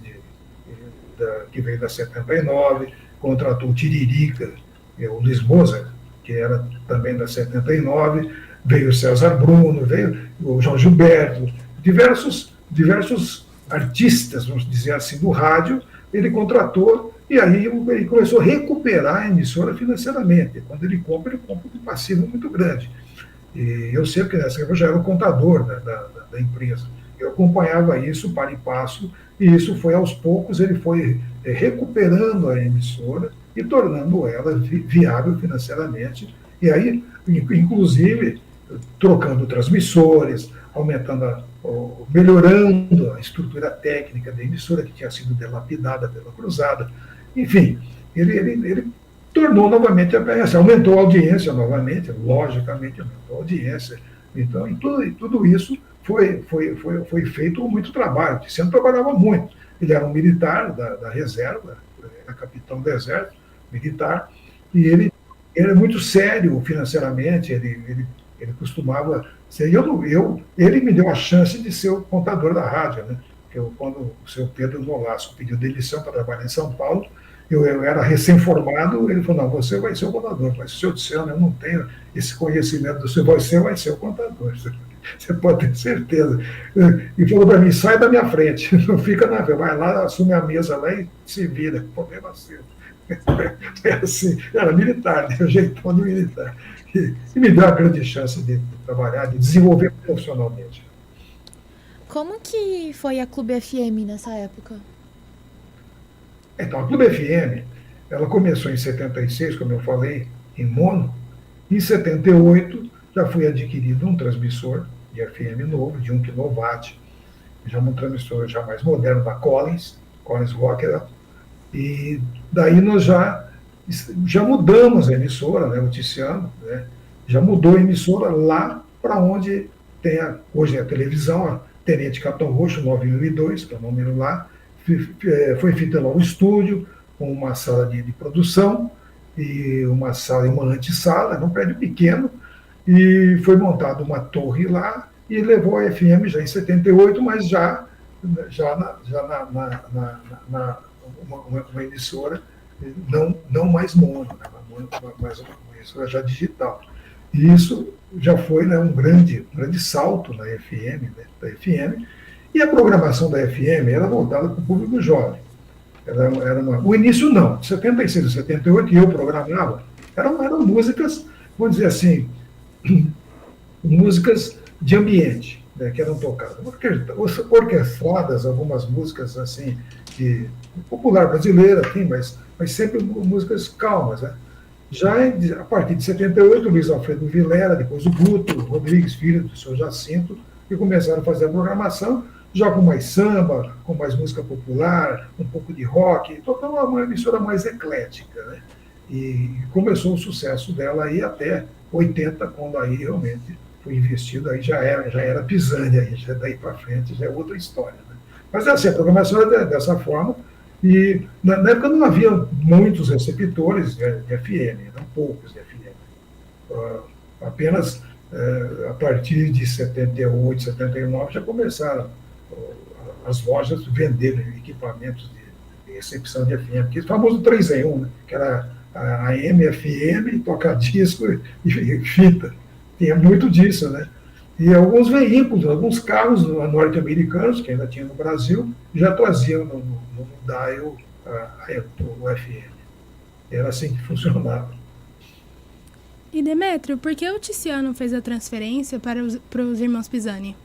que veio da 79, contratou o Tiririca, o Luiz Mozart, que era também da 79, veio o César Bruno, veio o João Gilberto, diversos artistas, vamos dizer assim, do rádio, ele contratou, e aí ele começou a recuperar a emissora financeiramente. Quando ele compra um passivo muito grande. E eu sei que nessa época eu já era o contador, né, da empresa. Eu acompanhava isso para e passo, e isso foi aos poucos, ele foi recuperando a emissora e tornando ela viável financeiramente, e aí, inclusive, trocando transmissores, melhorando a estrutura técnica da emissora, que tinha sido dilapidada pela cruzada. Enfim, ele tornou novamente a PRS, aumentou a audiência novamente, logicamente aumentou a audiência. Então, tudo isso foi feito com muito trabalho. O Tiziano trabalhava muito. Ele era um militar da reserva, era capitão do exército militar, e ele era muito sério financeiramente, ele costumava ser. Ele me deu a chance de ser o contador da rádio, né? Quando o seu Pedro Nolasco pediu demissão para trabalhar em São Paulo, eu era recém-formado, ele falou, não, você vai ser o contador, mas o seu Tiziano, eu não tenho esse conhecimento do seu, você vai ser o contador, você pode ter certeza. E falou para mim, sai da minha frente, não fica na frente, vai lá, assume a mesa lá e se vira, problema seu. É assim, era militar, né? O jeitão de militar. E me deu a grande chance de trabalhar, de desenvolver profissionalmente. Como que foi a Clube FM nessa época? Então, a Clube FM, ela começou em 76, como eu falei, em mono. Em 78, já foi adquirido um transmissor de FM novo, de 1 kW, já um transmissor já mais moderno da Collins Rockwell. E daí nós já mudamos a emissora, né, o Tiziano, né, já mudou a emissora lá para onde tem hoje a televisão, a Tenente Capitão Roxo 9002, que é o número lá. Foi feito lá um estúdio, com uma sala de produção, e uma sala e uma antessala, num prédio pequeno, e foi montada uma torre lá, e levou a FM já em 78, mas já uma emissora não mais mono, né, mas uma emissora já digital. E isso já foi, né, um grande salto na FM, né, da FM. E a programação da FM era voltada para o público jovem. O início não, de 76 a 78, que eu programava, eram músicas, vamos dizer assim, músicas de ambiente, né, que eram tocadas. Orquestradas, algumas músicas assim, popular brasileira, assim, mas sempre músicas calmas. Né? Já a partir de 78, o Luiz Alfredo Vilela, depois o Guto Rodrigues, filho do senhor Jacinto, que começaram a fazer a programação, já com mais samba, com mais música popular, um pouco de rock, então uma emissora mais eclética, né? E começou o sucesso dela aí até 80, quando aí realmente foi investido, aí já era Pisani, aí já daí para frente já é outra história, né? Mas assim, a programação era dessa forma, e na época não havia muitos receptores de FM, eram poucos de FM. Apenas a partir de 78, 79 já começaram as lojas venderem equipamentos de recepção de FM, que é o famoso 3 em 1, né? Que era a AM, FM, toca-disco e fita. Tinha muito disso, né? E alguns veículos, alguns carros norte-americanos, que ainda tinha no Brasil, já traziam no dial o FM. Era assim que funcionava. E Demétrio, por que o Tiziano fez a transferência para os irmãos Pisani?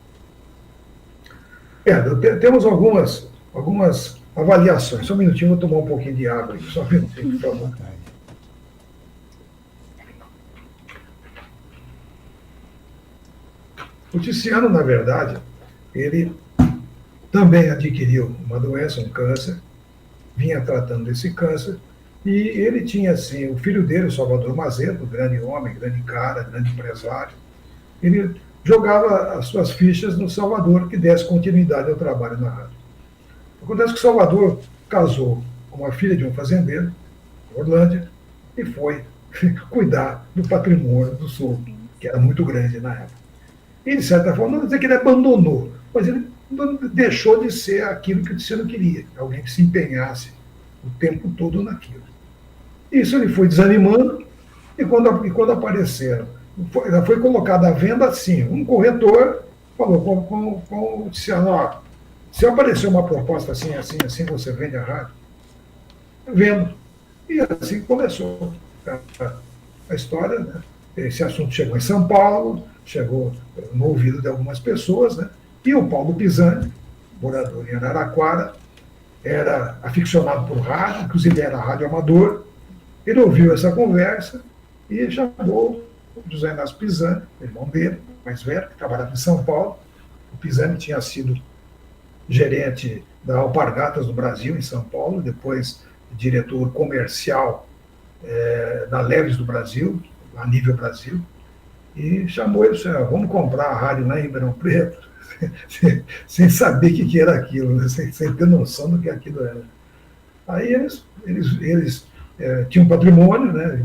Temos algumas avaliações. Só um minutinho, vou tomar um pouquinho de água aqui. Só um minutinho, por favor. O Tiziano, na verdade, ele também adquiriu uma doença, um câncer, vinha tratando desse câncer, e ele tinha, assim, o filho dele, o Salvador Mazedo, grande homem, grande cara, grande empresário, ele jogava as suas fichas no Salvador, que desse continuidade ao trabalho na rádio. Acontece que o Salvador casou com uma filha de um fazendeiro, em Orlândia, e foi cuidar do patrimônio do Sul, que era muito grande na época. E, de certa forma, não vou dizer que ele abandonou, mas ele deixou de ser aquilo que o Tiziano queria, alguém que se empenhasse o tempo todo naquilo. Isso ele foi desanimando, e quando apareceram, foi colocado à venda assim, um corretor falou com o Tiziano, ó, se aparecer uma proposta assim, assim, assim, você vende a rádio? Eu vendo. E assim começou a história, né? Esse assunto chegou em São Paulo, chegou no ouvido de algumas pessoas, né? E o Paulo Pisani, morador em Araraquara, era aficionado por rádio, inclusive era rádio amador. Ele ouviu essa conversa e chamou o José Inácio Pisani, irmão dele, mais velho, que trabalhava em São Paulo. O Pisani tinha sido gerente da Alpargatas do Brasil, em São Paulo, depois diretor comercial da Leves do Brasil, a nível Brasil, e chamou ele e disse, vamos comprar a rádio lá em Ribeirão Preto, sem saber o que era aquilo, né? sem ter noção do que aquilo era. Aí eles tinham um patrimônio, né?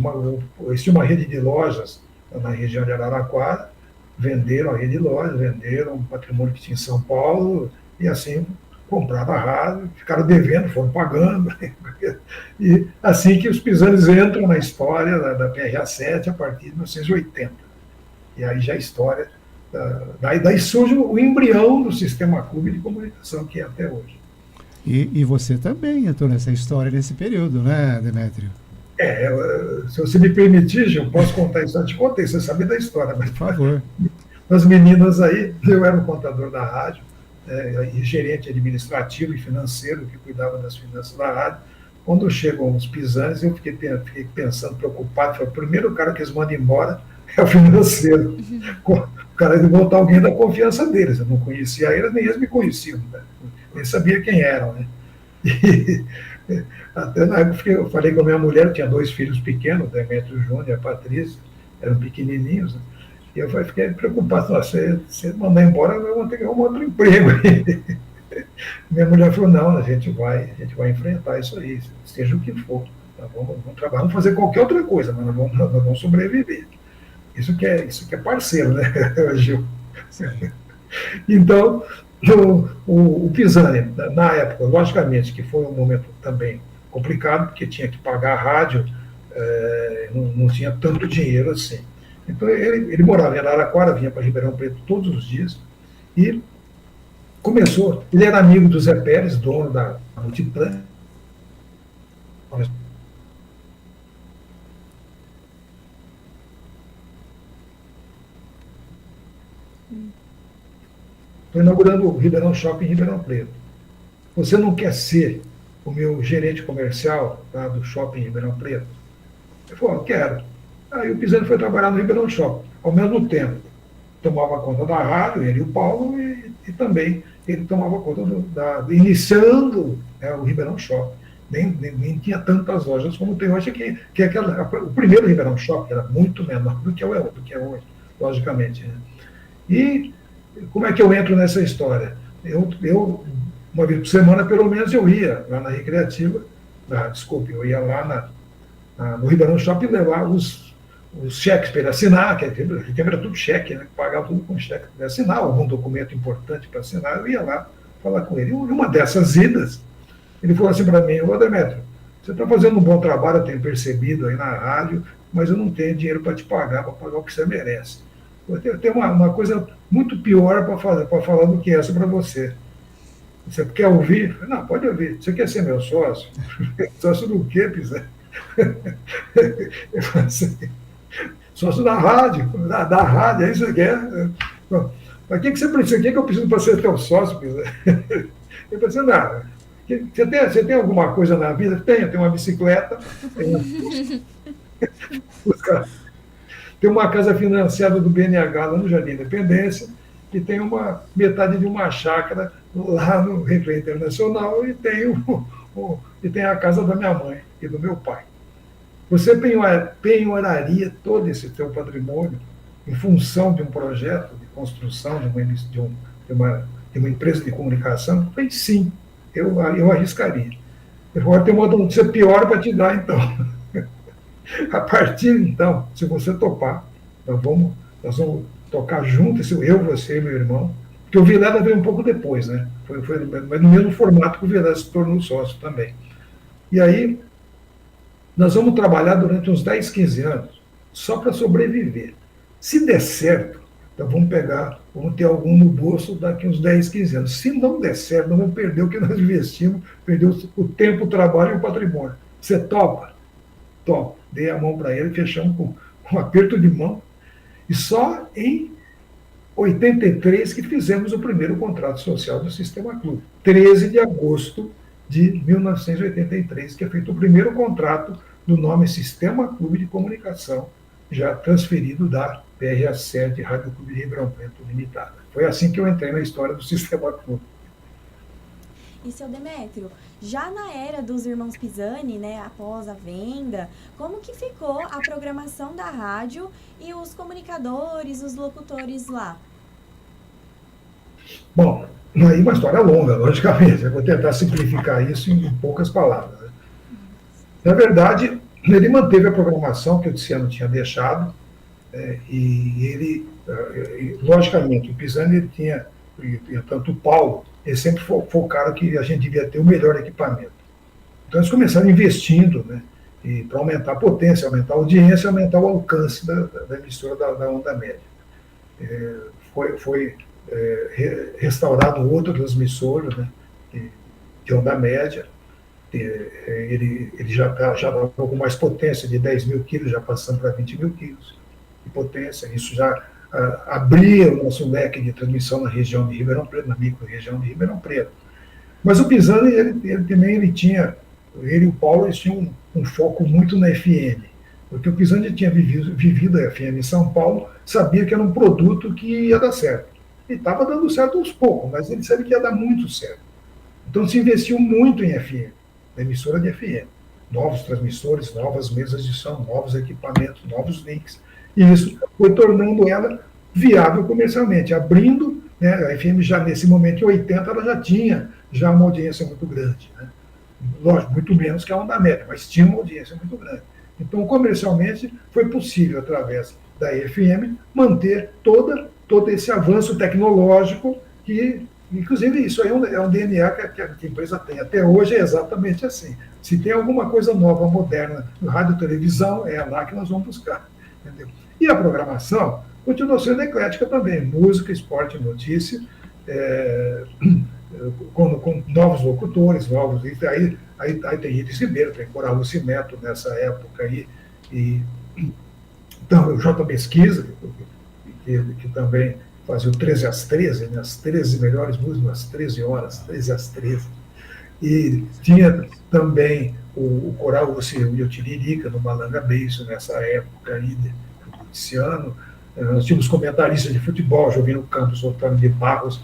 Eles tinham uma rede de lojas na região de Araraquara, venderam a rede de lojas, venderam um patrimônio que tinha em São Paulo, e assim compraram a rádio, ficaram devendo, foram pagando. E assim que os Pisanes entram na história da PRA7 a partir de 1980. E aí já a história, daí surge o embrião do sistema clube de comunicação que é até hoje. E você também entrou nessa história nesse período, né, Demétrio? Se você me permitir, eu posso contar isso. Eu te contei, você sabe da história. Mas, por favor. As meninas aí, eu era o contador da rádio, e gerente administrativo e financeiro que cuidava das finanças da rádio. Quando chegam os Pisanes, eu fiquei pensando, preocupado, falei, o primeiro cara que eles mandam embora é o financeiro. O cara de botar alguém da confiança deles. Eu não conhecia eles, nem eles me conheciam, né? Nem sabia quem eram, né? E até na época eu falei com a minha mulher, eu tinha 2 filhos pequenos, o Demétrio Júnior e a Patrícia, eram pequenininhos, né? E eu fiquei preocupado, se mandar embora, eu vou ter que arrumar outro emprego. Minha mulher falou, não, a gente vai enfrentar isso aí, seja o que for. Nós vamos trabalhar, vamos fazer qualquer outra coisa, mas nós vamos sobreviver. Isso que é parceiro, né, Gil? Então, o Pisani, na época, logicamente, que foi um momento também complicado, porque tinha que pagar a rádio, não tinha tanto dinheiro assim. Então, ele morava em Araraquara, vinha para Ribeirão Preto todos os dias, e começou, ele era amigo do Zé Pérez, dono da Multiplan. Estou inaugurando o Ribeirão Shopping em Ribeirão Preto. Você não quer ser o meu gerente comercial do shopping em Ribeirão Preto? Ele falou, eu quero. Aí o Pisani foi trabalhar no Ribeirão Shopping. Ao mesmo tempo, tomava conta da rádio, ele e o Paulo, e também ele tomava conta iniciando o Ribeirão Shopping. Nem tinha tantas lojas como tem hoje, que o primeiro Ribeirão Shopping era muito menor do que é hoje, logicamente. Né? E como é que eu entro nessa história? Eu uma vez por semana, pelo menos, eu ia lá na Recreativa, eu ia lá no Ribeirão Shopping levar os cheques para ele assinar, que era tudo cheque, né? Pagava tudo com cheque para assinar, algum documento importante para assinar, eu ia lá falar com ele. E uma dessas idas, ele falou assim para mim, ô Demétrio, você está fazendo um bom trabalho, eu tenho percebido aí na rádio, mas eu não tenho dinheiro para te pagar, para pagar o que você merece. Eu tenho uma coisa muito pior para falar do que essa para você. Você quer ouvir? Não, pode ouvir. Você quer ser meu sócio? Sócio do quê, Pisani? Eu falei assim, sócio da rádio, da rádio, é isso que você quer? Mas o que você precisa? O que eu preciso para ser teu sócio, Pisani? Eu pensei, não, Você tem alguma coisa na vida? Eu tenho uma bicicleta, tem uma casa financiada do BNH lá no Jardim Independência, e tem uma metade de uma chácara lá no Recreio Internacional, e tem a casa da minha mãe e do meu pai. Você penhoraria todo esse seu patrimônio em função de um projeto de construção de uma empresa de comunicação? Eu falei, sim, eu arriscaria. Eu vou ter uma notícia pior para te dar, então. A partir, então, se você topar, nós vamos tocar juntos, eu, você e meu irmão, porque o Vilela veio um pouco depois, né? Foi no mesmo formato que o Vilela se tornou sócio também. E aí, nós vamos trabalhar durante uns 10, 15 anos, só para sobreviver. Se der certo, então vamos ter algum no bolso daqui uns 10, 15 anos. Se não der certo, nós vamos perder o que nós investimos, perder o tempo, o trabalho e o patrimônio. Você topa? Topa. Dei a mão para ele, fechamos com um aperto de mão, e só em 83 que fizemos o primeiro contrato social do Sistema Clube. 13 de agosto de 1983, que é feito o primeiro contrato do nome Sistema Clube de Comunicação, já transferido da PRA7 Rádio Clube de Ribeirão Preto Limitada. Foi assim que eu entrei na história do Sistema Clube. E, seu Demétrio, já na era dos irmãos Pisani, né, após a venda, como que ficou a programação da rádio e os comunicadores, os locutores lá? Bom, aí uma história longa, logicamente. Eu vou tentar simplificar isso em poucas palavras, né? Na verdade, ele manteve a programação que o Tiziano tinha deixado, e ele, logicamente, o Pisani ele tinha, e tanto o Paulo, eles sempre focaram que a gente devia ter o melhor equipamento. Então eles começaram investindo, né, para aumentar a potência, aumentar a audiência, aumentar o alcance da emissora da onda média. Foi restaurado outro transmissor, né, de onda média. Ele já estava com mais potência, de 10 mil quilos, já passando para 20 mil quilos de potência. Isso já abria o nosso leque de transmissão na região de Ribeirão Preto, na micro-região de Ribeirão Preto. Mas o Pisani, ele e o Paulo, eles tinham um foco muito na FM, porque o Pisani tinha vivido a FM em São Paulo, sabia que era um produto que ia dar certo. E estava dando certo aos poucos, mas ele sabia que ia dar muito certo. Então se investiu muito em FM, na emissora de FM. Novos transmissores, novas mesas de som, novos equipamentos, novos links. E isso foi tornando ela viável comercialmente, abrindo, né, a FM já nesse momento, em 80, ela já tinha uma audiência muito grande, né? Lógico, muito menos que a onda média, mas tinha uma audiência muito grande. Então, comercialmente, foi possível, através da FM, manter todo esse avanço tecnológico que, inclusive, isso aí é um DNA que a empresa tem. Até hoje é exatamente assim. Se tem alguma coisa nova, moderna, no rádio e televisão, é lá que nós vamos buscar. Entendeu? E a programação continua sendo eclética também. Música, esporte, notícia, com novos locutores, aí tem Iris Ribeiro, tem Coral Lucineto nessa época aí, então o J. Pesquisa, que também fazia o 13 às 13, né, as 13 melhores músicas, às 13 horas, 13 às 13. E tinha também o Coral e o Tiririca, no Malanga Beijo, nessa época aí, desse ano. Nós tínhamos comentaristas de futebol, Jovino Campos, Otávio de Barros,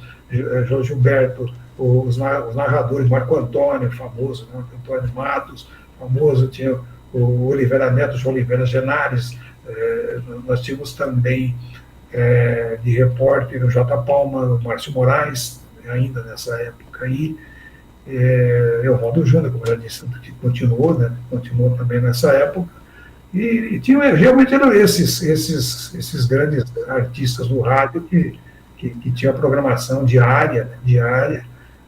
João Gilberto, os narradores, Marco Antônio, famoso, Marco Antônio Matos, famoso, tinha o Oliveira Neto, João Oliveira Genares, nós tínhamos também de repórter o J. Palma, o Márcio Moraes, ainda nessa época aí, o Valdo Júnior, como eu já disse, que continuou também nessa época, e realmente eram esses grandes artistas do rádio que tinha programação diária.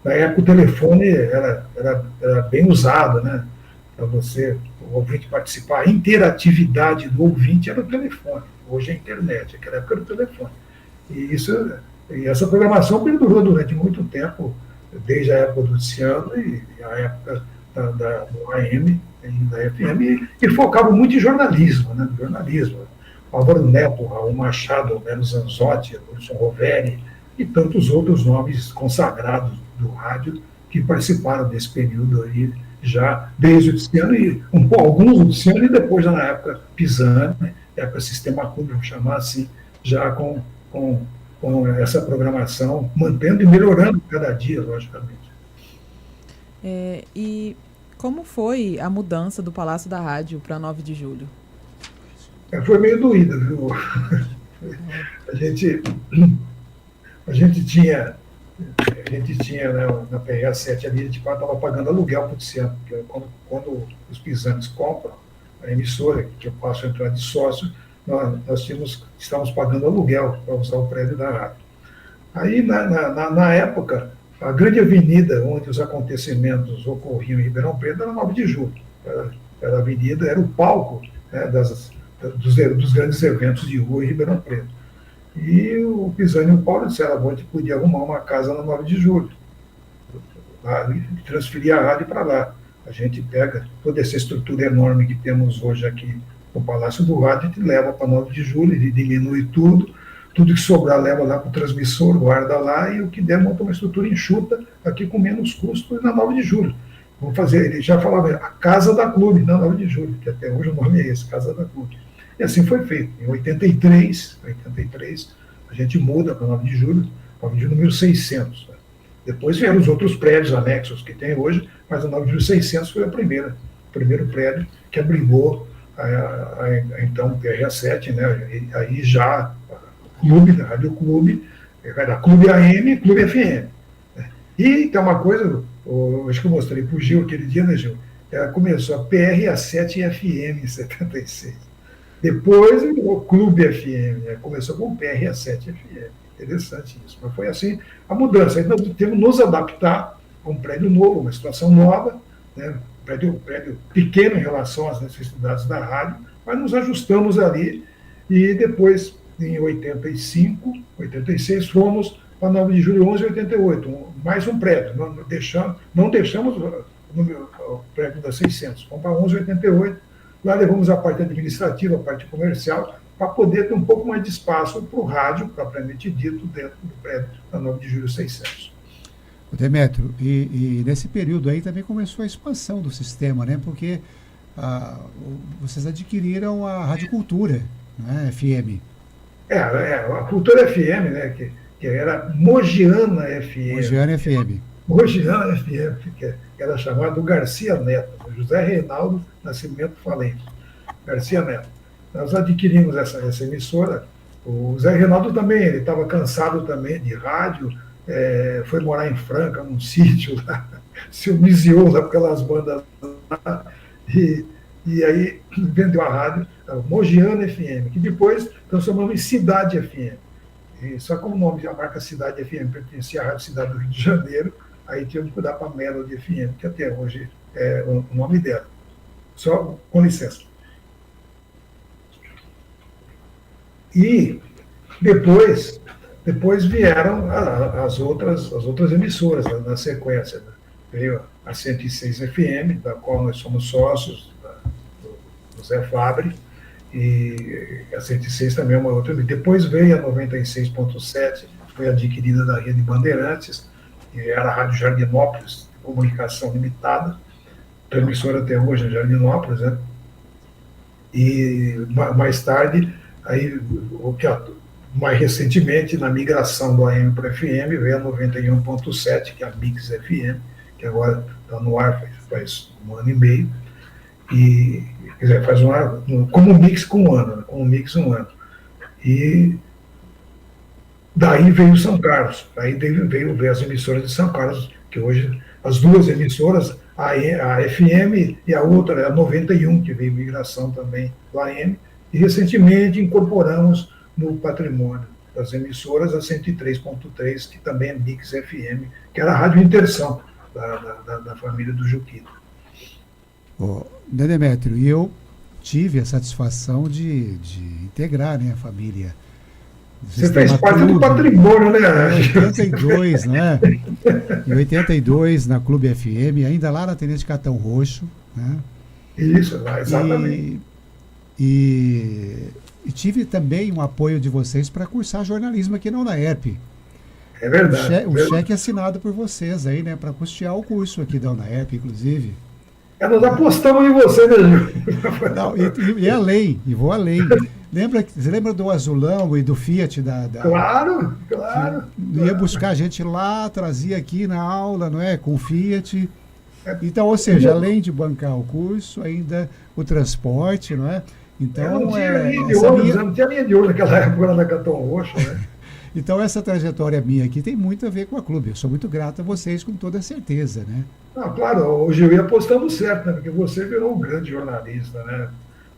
Na época o telefone era bem usado, né? Para você, o ouvinte participar. A interatividade do ouvinte era o telefone. Hoje é a internet, naquela época era o telefone. E essa programação perdurou durante muito tempo, desde a época do Tiziano e a época do AM e da FM, e focava muito em jornalismo, né? Jornalismo. Álvaro Neto, Raul Machado, Melo Zanzotti, Wilson Roveri e tantos outros nomes consagrados do rádio que participaram desse período aí, já desde o Luciano, e alguns do Luciano, e depois, na época Pisani, época Sistema Clube, vamos chamar assim, já com essa programação, mantendo e melhorando cada dia, logicamente. E como foi a mudança do Palácio da Rádio para 9 de Julho? Foi meio doída, viu? A gente tinha né, na PRA7 ali, a gente estava pagando aluguel para o Luciano, porque quando os Pisanes compram a emissora, que eu passo a entrar de sócio, nós estávamos pagando aluguel para usar o prédio da rádio. Aí, na época, a grande avenida onde os acontecimentos ocorriam em Ribeirão Preto era 9 de Julho. Era a avenida, era o palco, né, dos grandes eventos de rua em Ribeirão Preto. E o Pisani e o Paulo disseram: a gente podia arrumar uma casa na 9 de Julho, transferir a rádio para lá. A gente pega toda essa estrutura enorme que temos hoje aqui no Palácio do Rádio, a gente leva para 9 de Julho, ele diminui tudo que sobrar leva lá para o transmissor, guarda lá, e o que der monta uma estrutura enxuta aqui com menos custo na 9 de Julho. Vamos fazer, ele já falava, a Casa da Clube, na 9 de Julho, que até hoje o nome é esse, Casa da Clube. E assim foi feito. Em 83, a gente muda para 9 de Julho, 9 de Julho número 600. Né? Depois vieram os outros prédios anexos que tem hoje, mas a 9 de Julho 600 foi o primeiro prédio que abrigou então o PRA7, né? Aí já clube, da Rádio Clube, era Clube AM e Clube FM. Né? E tem uma coisa, acho que eu mostrei para o Gil aquele dia, né, Gil? Começou a PRA7 FM em 76. Depois o Clube FM, né? Começou com o PRA7 FM. Interessante isso. Mas foi assim a mudança. Aí nós temos que nos adaptar a um prédio novo, uma situação nova, né? Prédio pequeno em relação às necessidades da rádio, mas nos ajustamos ali e depois, em 85, 86, fomos para 9 de julho 11 e 88, mais um prédio. Não deixamos o prédio da 600, fomos para 11 e 88, lá levamos a parte administrativa, a parte comercial, para poder ter um pouco mais de espaço para o rádio, propriamente dito, dentro do prédio da 9 de julho 600. Demétrio, e nesse período aí também começou a expansão do sistema, né? Porque vocês adquiriram a Rádio Cultura, né? FM. A Cultura FM, né? Que era Mogiana FM. Mogiana FM. Mogiana FM, que era chamado Garcia Neto, José Reinaldo Nascimento Falente, Garcia Neto. Nós adquirimos essa emissora. O Zé Reinaldo também, ele estava cansado também de rádio, foi morar em Franca, num sítio lá, se humilhou lá com aquelas bandas lá, e aí vendeu a rádio, a Mogiana FM, que depois transformamos em Cidade FM. E só como o nome da marca Cidade FM pertencia à Rádio Cidade do Rio de Janeiro, aí tivemos que mudar para Melody FM, que até hoje é o nome dela. Só com licença. E depois vieram as outras emissoras na sequência. Né? Veio a 106 FM, da qual nós somos sócios, do Zé Fabre, e a 106 também é uma outra. Depois veio a 96.7, foi adquirida da Rede Bandeirantes, que era a Rádio Jardinópolis, de comunicação limitada, transmissora até hoje em Jardinópolis, né? E mais tarde, aí, mais recentemente, na migração do AM para o FM, veio a 91.7, que é a Mix FM, que agora está no ar faz um ano e meio, e, quer dizer, faz um ano, como Mix com um ano, né? Como Mix um ano. E daí veio São Carlos, aí veio as emissoras de São Carlos, que hoje, as duas emissoras, a FM e a outra, a 91, que veio migração também do AM, e recentemente incorporamos no patrimônio das emissoras a 103.3, que também é Mix FM, que era a Rádio Interção da família do Juquito. Demétrio, e eu tive a satisfação de integrar, né, a família. Você fez parte do patrimônio, né? Em 82, né? Em 82, na Clube FM, ainda lá na Tenente Catão Roxo, né? Isso, exatamente. E tive também um apoio de vocês para cursar jornalismo aqui na UNAERP. É verdade. Um cheque assinado por vocês aí, né? Para custear o curso aqui da UNAERP, inclusive. Nós apostamos em você, né, Gil? Não, e além, e vou além. Você lembra do Azulão e do Fiat Claro. Ia buscar a gente lá, trazia aqui na aula, não é? Com o Fiat. Então, ou seja, além de bancar o curso, ainda o transporte, não é? Então, não tinha linha de ônibus, não tinha linha de ônibus naquela época na Catão Roxo, né? Então, essa trajetória minha aqui tem muito a ver com a Clube. Eu sou muito grato a vocês, com toda certeza, né? Claro, o Gil ia apostando certo, né? Porque você virou um grande jornalista, né?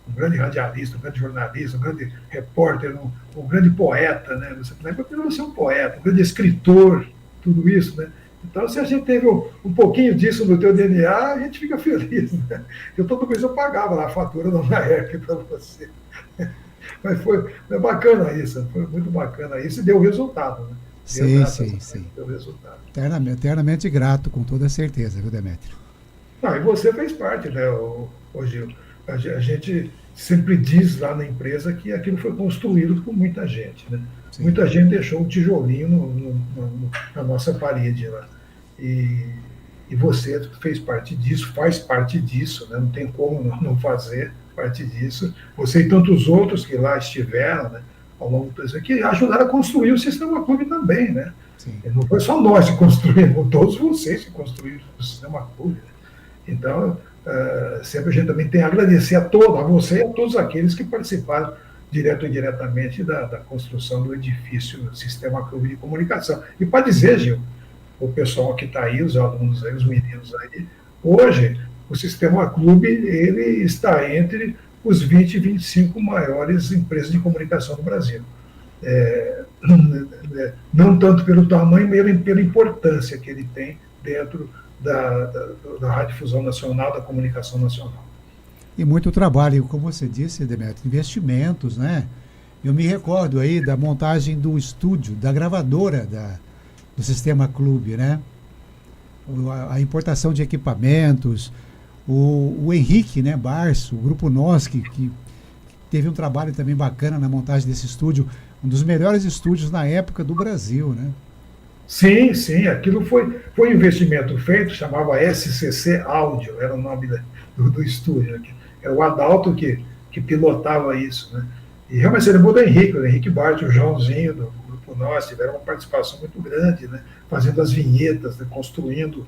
Um grande radialista, um grande jornalista, um grande repórter, um grande poeta, né? Você lembra que você é um poeta, um grande escritor, tudo isso, né? Então, se a gente teve um pouquinho disso no teu DNA, a gente fica feliz, né? Eu toda vez eu pagava lá a fatura da UNAERP para você. Mas foi bacana isso, foi muito bacana isso e deu resultado, né? Sim. Deu resultado. Eternamente grato, com toda certeza, viu, Demétrio? E você fez parte, né, Gil? A gente sempre diz lá na empresa que aquilo foi construído por muita gente, né? Sim. Muita gente deixou um tijolinho na nossa parede lá. E você fez parte disso, faz parte disso, né? Não tem como não fazer parte disso. Você e tantos outros que lá estiveram, né, ao longo do tempo, que ajudaram a construir o Sistema Clube também, né? Sim. Não foi só nós que construímos, todos vocês que construíram o Sistema Clube. Né? Então, sempre a gente também tem a agradecer a você e a todos aqueles que participaram direto ou indiretamente da construção do edifício Sistema Clube de Comunicação. E para dizer, Gil, o pessoal que está aí, os alunos aí, os meninos aí, hoje o Sistema Clube ele está entre os 20 e 25 maiores empresas de comunicação do Brasil. Não tanto pelo tamanho, mas pela importância que ele tem dentro da Radiodifusão Nacional, da comunicação nacional. E muito trabalho, como você disse, Demétrio, investimentos, né? Eu me recordo aí da montagem do estúdio, da gravadora do Sistema Clube, né? A importação de equipamentos, o Henrique, né, Barço, o Grupo Nós, que teve um trabalho também bacana na montagem desse estúdio, um dos melhores estúdios na época do Brasil, né? Sim, aquilo foi um investimento feito, chamava SCC Áudio, era o nome do estúdio. Era o Adalto que pilotava isso, né? E realmente você lembrou do Henrique Barço, o Joãozinho do Grupo Nós, tiveram uma participação muito grande, né? Fazendo as vinhetas, né? Construindo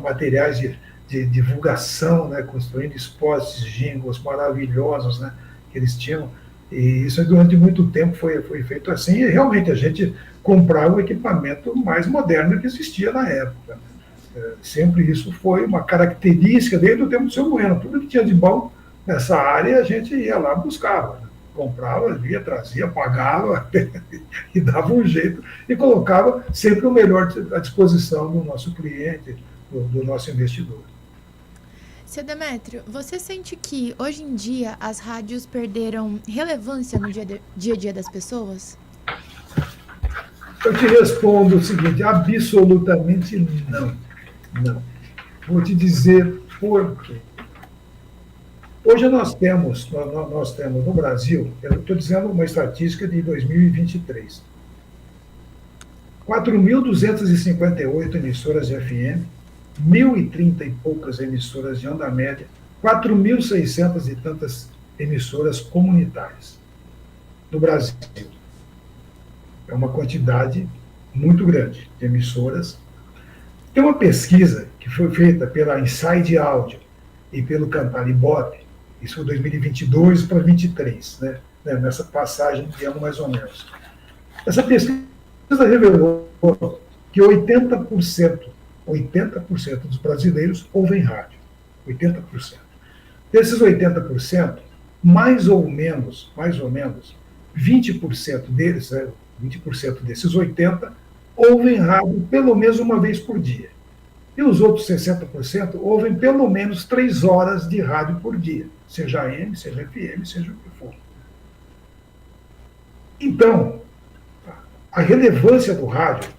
materiais de divulgação, né, construindo spots, jingles maravilhosos, né, que eles tinham, e isso durante muito tempo foi feito assim, e realmente a gente comprava o equipamento mais moderno que existia na época. Sempre isso foi uma característica desde o tempo do seu Bueno, tudo que tinha de bom nessa área a gente ia lá buscava, né? Comprava, via, trazia, pagava e dava um jeito e colocava sempre o melhor à disposição do nosso cliente, do nosso investidor. Seu Demétrio, você sente que hoje em dia as rádios perderam relevância no dia a dia das pessoas? Eu te respondo o seguinte, absolutamente não. Vou te dizer por quê. Hoje nós temos no Brasil, eu estou dizendo uma estatística de 2023, 4.258 emissoras de FM, 1.030 e poucas emissoras de onda média, 4.600 e tantas emissoras comunitárias no Brasil. É uma quantidade muito grande de emissoras. Tem uma pesquisa que foi feita pela Inside Audio e pelo Cantar Ibope, isso foi 2022 para 2023, né? Nessa passagem de ano mais ou menos. Essa pesquisa revelou que 80% dos brasileiros ouvem rádio. 80%. Desses 80%, mais ou menos, 20% deles, 20% desses 80%, ouvem rádio pelo menos uma vez por dia. E os outros 60% ouvem pelo menos 3 horas de rádio por dia, seja AM, seja FM, seja o que for. Então, a relevância do rádio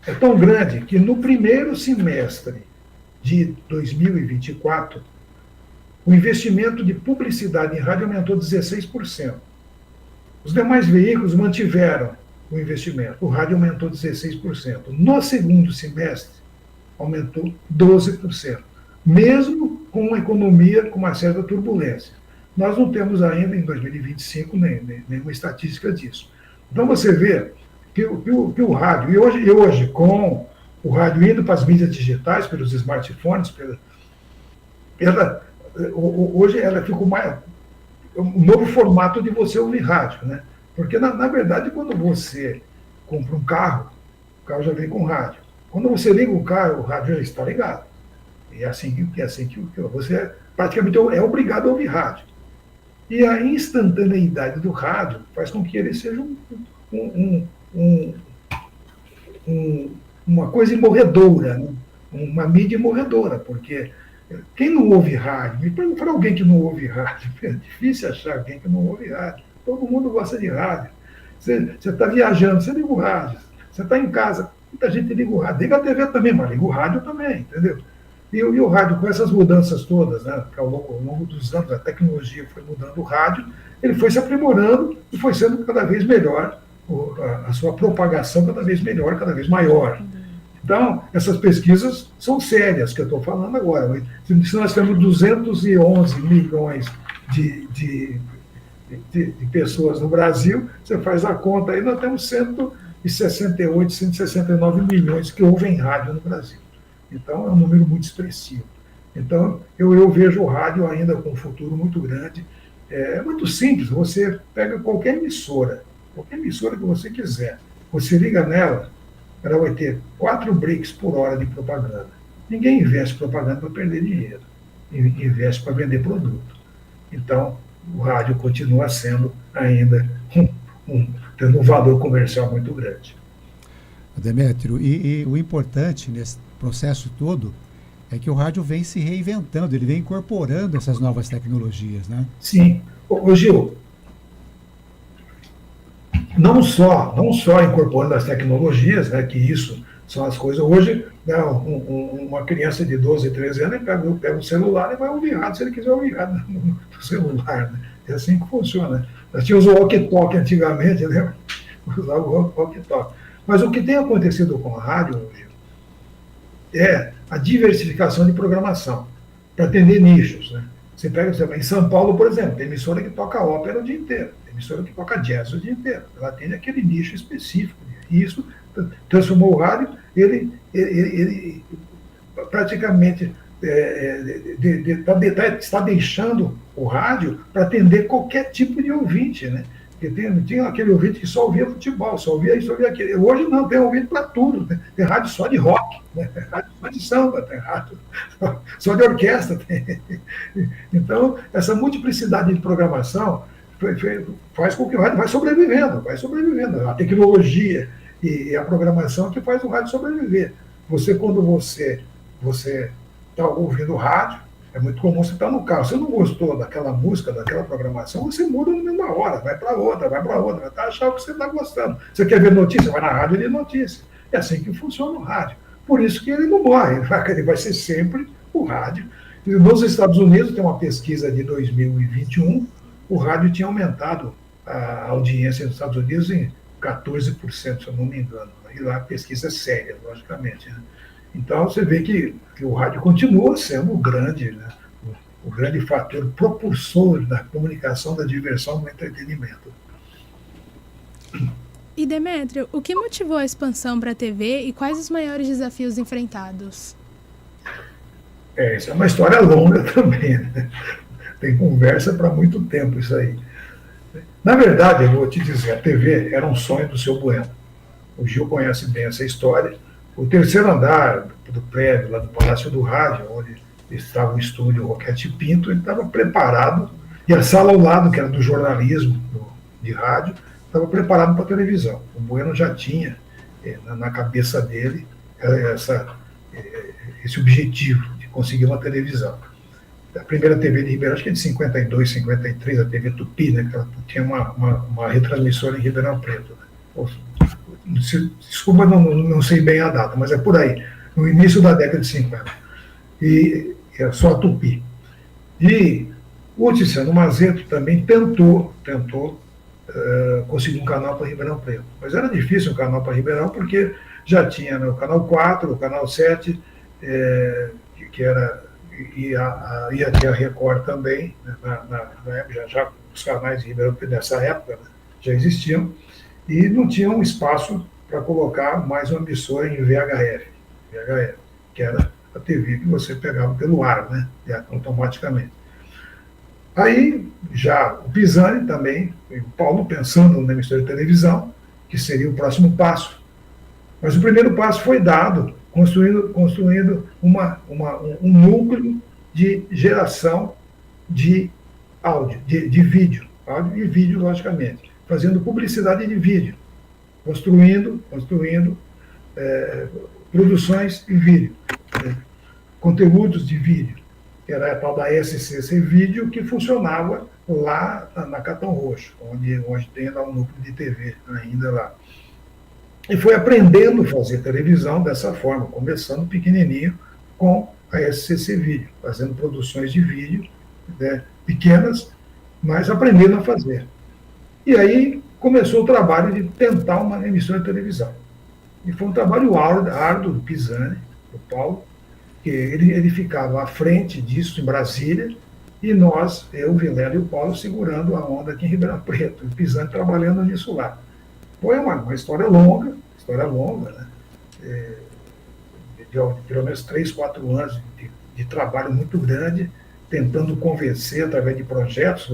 é tão grande que no primeiro semestre de 2024, o investimento de publicidade em rádio aumentou 16%. Os demais veículos mantiveram o investimento. O rádio aumentou 16%. No segundo semestre, aumentou 12%, mesmo com uma economia com uma certa turbulência. Nós não temos ainda, em 2025, nenhuma estatística disso. Então, você vê que o rádio, e hoje, com o rádio indo para as mídias digitais, pelos smartphones, hoje ela ficou um novo formato de você ouvir rádio, né? Porque, na verdade, quando você compra um carro, o carro já vem com rádio. Quando você liga o carro, o rádio já está ligado. E é assim que você praticamente é obrigado a ouvir rádio. E a instantaneidade do rádio faz com que ele seja uma coisa morredora, né? Uma mídia morredora, porque quem não ouve rádio, me pergunta para alguém que não ouve rádio, é difícil achar alguém que não ouve rádio. Todo mundo gosta de rádio. Você está viajando, você liga o rádio. Você está em casa, muita gente liga o rádio. Liga a TV também, mas liga o rádio também, entendeu? E o rádio, com essas mudanças todas, né, que ao longo dos anos a tecnologia foi mudando o rádio, ele foi se aprimorando e foi sendo cada vez melhor, a sua propagação cada vez melhor, cada vez maior. Então, essas pesquisas são sérias, que eu estou falando agora. Se nós temos 211 milhões de pessoas no Brasil, você faz a conta aí, nós temos 168, 169 milhões que ouvem rádio no Brasil. Então, é um número muito expressivo. Então, eu vejo o rádio ainda com um futuro muito grande. É muito simples, você pega qualquer emissora que você quiser, você liga nela, ela vai ter 4 breaks por hora de propaganda. Ninguém investe propaganda para perder dinheiro, investe para vender produto. Então, o rádio continua sendo ainda tendo um valor comercial muito grande. Demétrio, e o importante nesse processo todo é que o rádio vem se reinventando, ele vem incorporando essas novas tecnologias, né? Sim. Ô Gil, não só incorporando as tecnologias, né, que isso são as coisas. Hoje, né, uma criança de 12, 13 anos pega o celular e vai ouvir rádio, se ele quiser ouvir rádio no celular. Né? É assim que funciona. Nós tínhamos o walkie-talkie antigamente, né? Usava o walkie-talkie. Mas o que tem acontecido com a rádio, Gil, é a diversificação de programação para atender nichos, né? Você pega, em São Paulo, por exemplo, tem emissora que toca ópera o dia inteiro, tem emissora que toca jazz o dia inteiro, ela atende aquele nicho específico, e isso transformou o rádio, ele praticamente está deixando o rádio para atender qualquer tipo de ouvinte, né? Porque tinha aquele ouvinte que só ouvia futebol, só ouvia isso, só ouvia aquilo. Hoje não, tem ouvinte para tudo. Né? Tem rádio só de rock, né? Tem rádio só de samba, tem rádio só de orquestra. Tem. Então, essa multiplicidade de programação faz com que o rádio vai sobrevivendo. A tecnologia e a programação que faz o rádio sobreviver. Quando você está ouvindo rádio, é muito comum você estar no carro. Se você não gostou daquela música, daquela programação, você muda na mesma hora, vai para outra, vai achar o que você está gostando. Você quer ver notícia? Vai na rádio de notícia. É assim que funciona o rádio. Por isso que ele não morre, ele vai ser sempre o rádio. E nos Estados Unidos, tem uma pesquisa de 2021, o rádio tinha aumentado a audiência nos Estados Unidos em 14%, se eu não me engano. E lá a pesquisa é séria, logicamente, né? Então, você vê que o rádio continua sendo o grande fator propulsor da comunicação, da diversão, do entretenimento. E, Demétrio, o que motivou a expansão para a TV e quais os maiores desafios enfrentados? Isso é uma história longa também, né? Tem conversa para muito tempo isso aí. Na verdade, eu vou te dizer, a TV era um sonho do seu Bueno. O Gil conhece bem essa história. O terceiro andar do prédio, lá do Palácio do Rádio, onde estava o estúdio Roquete Pinto, ele estava preparado, e a sala ao lado, que era do jornalismo, de rádio, estava preparado para a televisão. O Bueno já tinha na cabeça dele esse objetivo de conseguir uma televisão. A primeira TV de Ribeirão, acho que é de 52, 53, a TV Tupi, né, que ela tinha uma retransmissora em Ribeirão Preto. Né? Desculpa, não sei bem a data, mas é por aí, no início da década de 50. E é só a Tupi. E o Tiziano Mazeto também tentou conseguir um canal para Ribeirão Preto. Mas era difícil um canal para Ribeirão, porque já tinha, né, o canal 4, o canal 7, que era, ia ter a Record também, né, na época, já os canais de Ribeirão Preto nessa época, né, já existiam, e não tinha um espaço para colocar mais uma emissora em VHF, que era a TV que você pegava pelo ar, né, automaticamente. Aí, já o Pisani também, o Paulo pensando na emissora de televisão, que seria o próximo passo. Mas o primeiro passo foi dado, construindo um núcleo de geração de áudio, de vídeo, áudio e vídeo, logicamente, fazendo publicidade de vídeo, construindo produções em vídeo, conteúdos de vídeo, que era a tal da SCC Vídeo, que funcionava lá na Catão Roxo, onde tem lá um núcleo de TV ainda lá. E foi aprendendo a fazer televisão dessa forma, começando pequenininho com a SCC Vídeo, fazendo produções de vídeo, né, pequenas, mas aprendendo a fazer. E aí começou o trabalho de tentar uma emissora de televisão. E foi um trabalho árduo do Pisani, do Paulo, que ele ficava à frente disso em Brasília, e nós, eu, o Vilela e o Paulo, segurando a onda aqui em Ribeirão Preto, e Pisani trabalhando nisso lá. Foi uma história longa, né? De pelo menos 3, 4 anos de trabalho muito grande, tentando convencer, através de projetos,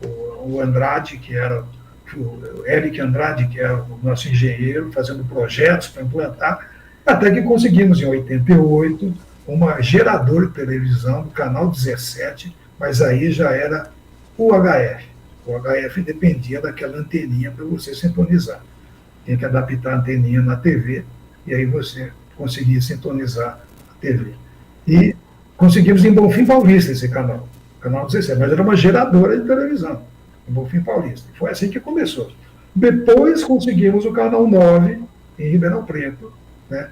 o Andrade, que era o Eric Andrade, que era o nosso engenheiro, fazendo projetos para implantar, até que conseguimos, em 88, uma geradora de televisão do canal 17, mas aí já era UHF. O HF dependia daquela anteninha para você sintonizar. Tinha que adaptar a anteninha na TV, e aí você conseguia sintonizar a TV. E conseguimos em Bonfim Paulista esse canal 17, mas era uma geradora de televisão, em Bonfim Paulista. Foi assim que começou. Depois conseguimos o canal 9, em Ribeirão Preto, né?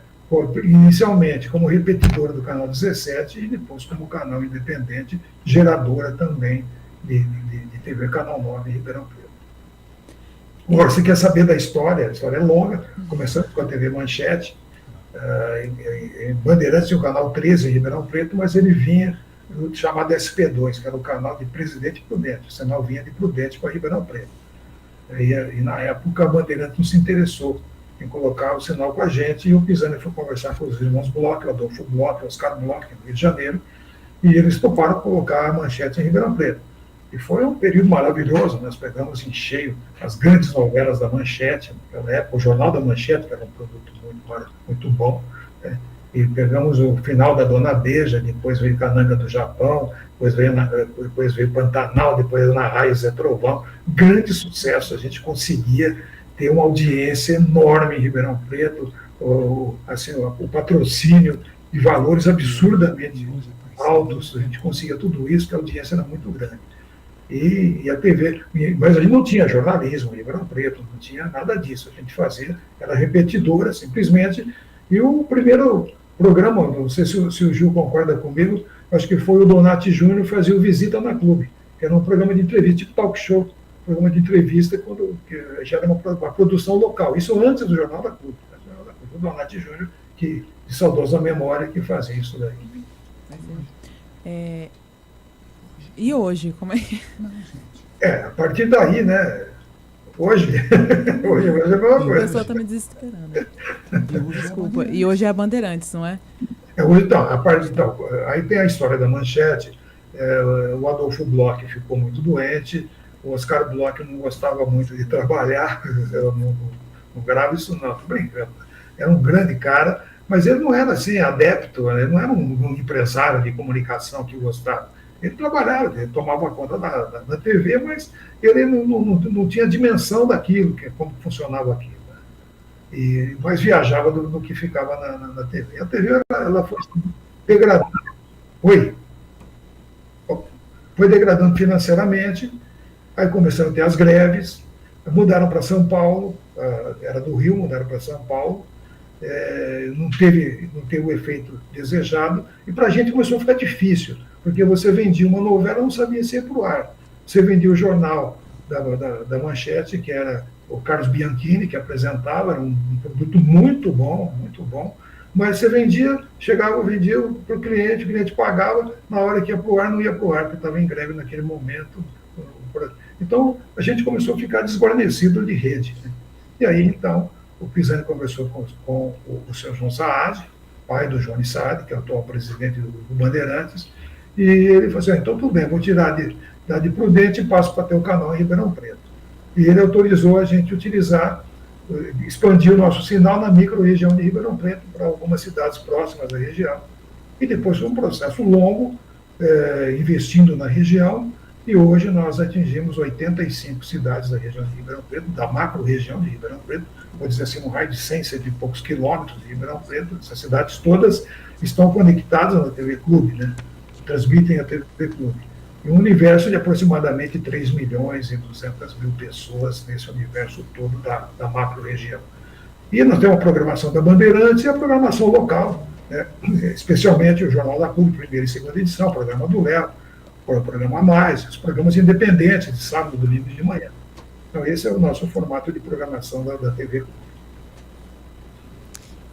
Inicialmente como repetidora do canal 17 e depois como canal independente, geradora também de TV, canal 9 em Ribeirão Preto. Agora, você quer saber da história? A história é longa, começando com a TV Manchete, em Bandeirantes tinha o canal 13 em Ribeirão Preto, mas ele vinha chamado SP2, que era o canal de Presidente Prudente, o sinal vinha de Prudente para Ribeirão Preto. E na época a Bandeirantes não se interessou em colocar o sinal com a gente, e o Pisani foi conversar com os irmãos Bloch, o Adolfo Bloch, o Oscar Bloch, no Rio de Janeiro, e eles toparam colocar a Manchete em Ribeirão Preto. E foi um período maravilhoso, nós pegamos em cheio as grandes novelas da Manchete, naquela época, o Jornal da Manchete, que era um produto muito bom, né? E pegamos o final da Dona Beija, depois veio Cananga do Japão, depois veio Pantanal, depois Ana Raia, Zé Trovão, grande sucesso, a gente conseguia ter uma audiência enorme em Ribeirão Preto, o patrocínio de valores absurdamente altos, a gente conseguia tudo isso, que a audiência era muito grande. E a TV, mas a gente não tinha jornalismo em Ribeirão Preto, não tinha nada disso, a gente fazia, era repetidora, simplesmente, e o primeiro programa, não sei se o Gil concorda comigo, acho que foi o Donati Júnior fazia o Visita na Clube, que era um programa de entrevista, tipo talk show, programa de entrevista, que já era uma produção local, isso antes do Jornal da Clube, o Donati Júnior, de saudosa memória, que fazia isso daí. E hoje, como é que... A partir daí, né, hoje é a mesma coisa. A pessoa está me desesperando. Desculpa, e hoje é a Bandeirantes, não é? Hoje, aí tem a história da Manchete, o Adolfo Bloch ficou muito doente, o Oscar Bloch não gostava muito de trabalhar, eu não gravo isso não, tô brincando. Era um grande cara, mas ele não era assim adepto, ele não era um empresário de comunicação que gostava. Ele trabalhava, ele tomava conta da TV, mas ele não tinha dimensão daquilo, como funcionava aquilo. Né? Mas viajava do que ficava na TV. A TV ela foi degradando. Foi degradando financeiramente, aí começaram a ter as greves, mudaram para São Paulo, era do Rio, mudaram para São Paulo, não teve o efeito desejado, e para a gente começou a ficar difícil, porque você vendia uma novela, não sabia se ia para o ar. Você vendia o jornal da Manchete, que era o Carlos Bianchini, que apresentava, era um produto muito bom, mas você vendia, vendia para o cliente pagava, na hora que ia para o ar, não ia para o ar, porque estava em greve naquele momento. Então, a gente começou a ficar desguarnecido de rede, né? E aí, então, o Pisani conversou com o senhor João Saad, pai do Johnny Saad, que é o atual presidente do Bandeirantes, e ele falou assim, então tudo bem, vou tirar de Prudente e passo para ter o canal em Ribeirão Preto. E ele autorizou a gente utilizar, expandir o nosso sinal na micro-região de Ribeirão Preto para algumas cidades próximas da região. E depois foi um processo longo, investindo na região, e hoje nós atingimos 85 cidades da região de Ribeirão Preto, da macro-região de Ribeirão Preto, vou dizer assim, um raio de 100 e poucos quilômetros de Ribeirão Preto. Essas cidades todas estão conectadas na TV Clube, né? Transmitem a TV Clube. E um universo de aproximadamente 3.200.000 pessoas nesse universo todo da macro-região. E nós temos a programação da Bandeirantes e a programação local, né? Especialmente o Jornal da Clube, primeira e segunda edição, o programa do Léo, o programa a mais, os programas independentes, de sábado, domingo e de manhã. Então, esse é o nosso formato de programação da TV.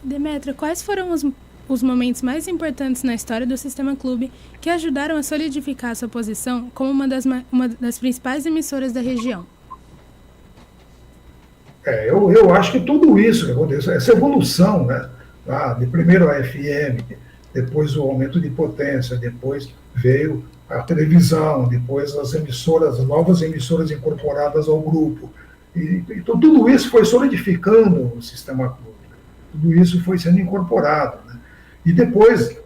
Demetrio, quais foram os momentos mais importantes na história do Sistema Clube que ajudaram a solidificar sua posição como uma das principais emissoras da região? Eu acho que tudo isso que aconteceu, essa evolução, né? De primeiro a FM, depois o aumento de potência, depois veio a televisão, depois as novas emissoras incorporadas ao grupo. Então, tudo isso foi solidificando o Sistema Clube. Tudo isso foi sendo incorporado, né? E depois,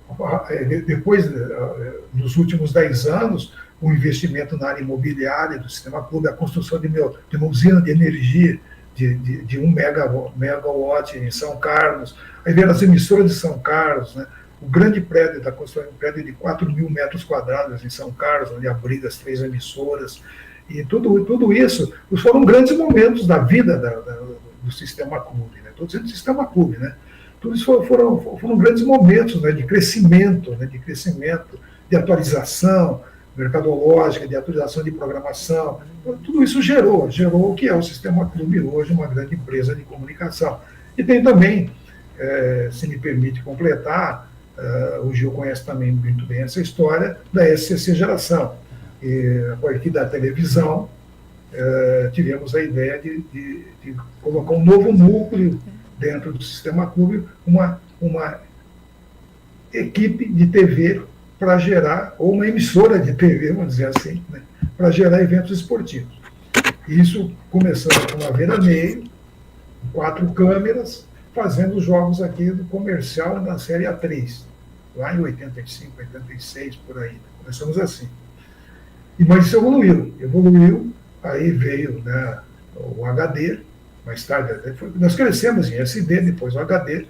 nos últimos 10 anos, o investimento na área imobiliária do Sistema Clube, a construção de uma usina de energia de 1 megawatt em São Carlos, aí veio as emissoras de São Carlos, né? O grande prédio da construção, um prédio de 4.000 metros quadrados em São Carlos, onde abriga as 3 emissoras, e tudo isso foram grandes momentos da vida do Sistema Clube, né? Estou dizendo Sistema Clube, né? Tudo isso foram grandes momentos, né, de crescimento, de atualização mercadológica, de atualização de programação. Tudo isso gerou o que é o Sistema Clube hoje, uma grande empresa de comunicação. E tem também, se me permite completar, o Gil conhece também muito bem essa história da SCC Geração. E, a partir da televisão, tivemos a ideia de colocar um novo núcleo dentro do Sistema Clube, uma equipe de TV para gerar, ou uma emissora de TV, vamos dizer assim, né, para gerar eventos esportivos. Isso começando com uma veraneio, 4 câmeras, fazendo os jogos aqui do comercial na série A3, lá em 85, 86, por aí. Começamos assim. Mas isso evoluiu, aí veio, né, o HD, mais tarde, nós crescemos em SD, depois o HD,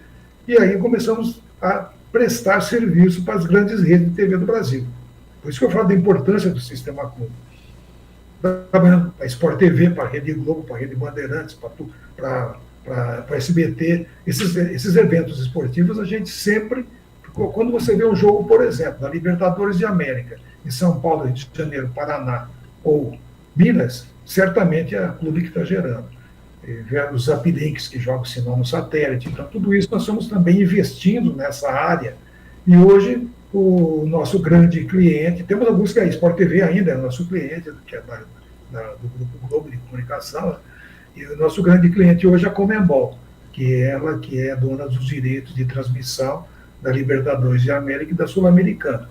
e aí começamos a prestar serviço para as grandes redes de TV do Brasil. Por isso que eu falo da importância do Sistema Clube. Trabalhando para a Sport TV, para a Rede Globo, para a Rede Bandeirantes, para a SBT, esses eventos esportivos, a gente sempre, quando você vê um jogo, por exemplo, da Libertadores de América, em São Paulo, Rio de Janeiro, Paraná ou Minas, certamente é a Clube que está gerando. Os uplinks que jogam sinal no satélite. Então, tudo isso nós estamos também investindo nessa área. E hoje, o nosso grande cliente, temos alguns que a Sport TV ainda é nosso cliente, que é do Grupo Globo de Comunicação, e o nosso grande cliente hoje é a Comembol, que é dona dos direitos de transmissão da Libertadores de América e da Sul-Americana.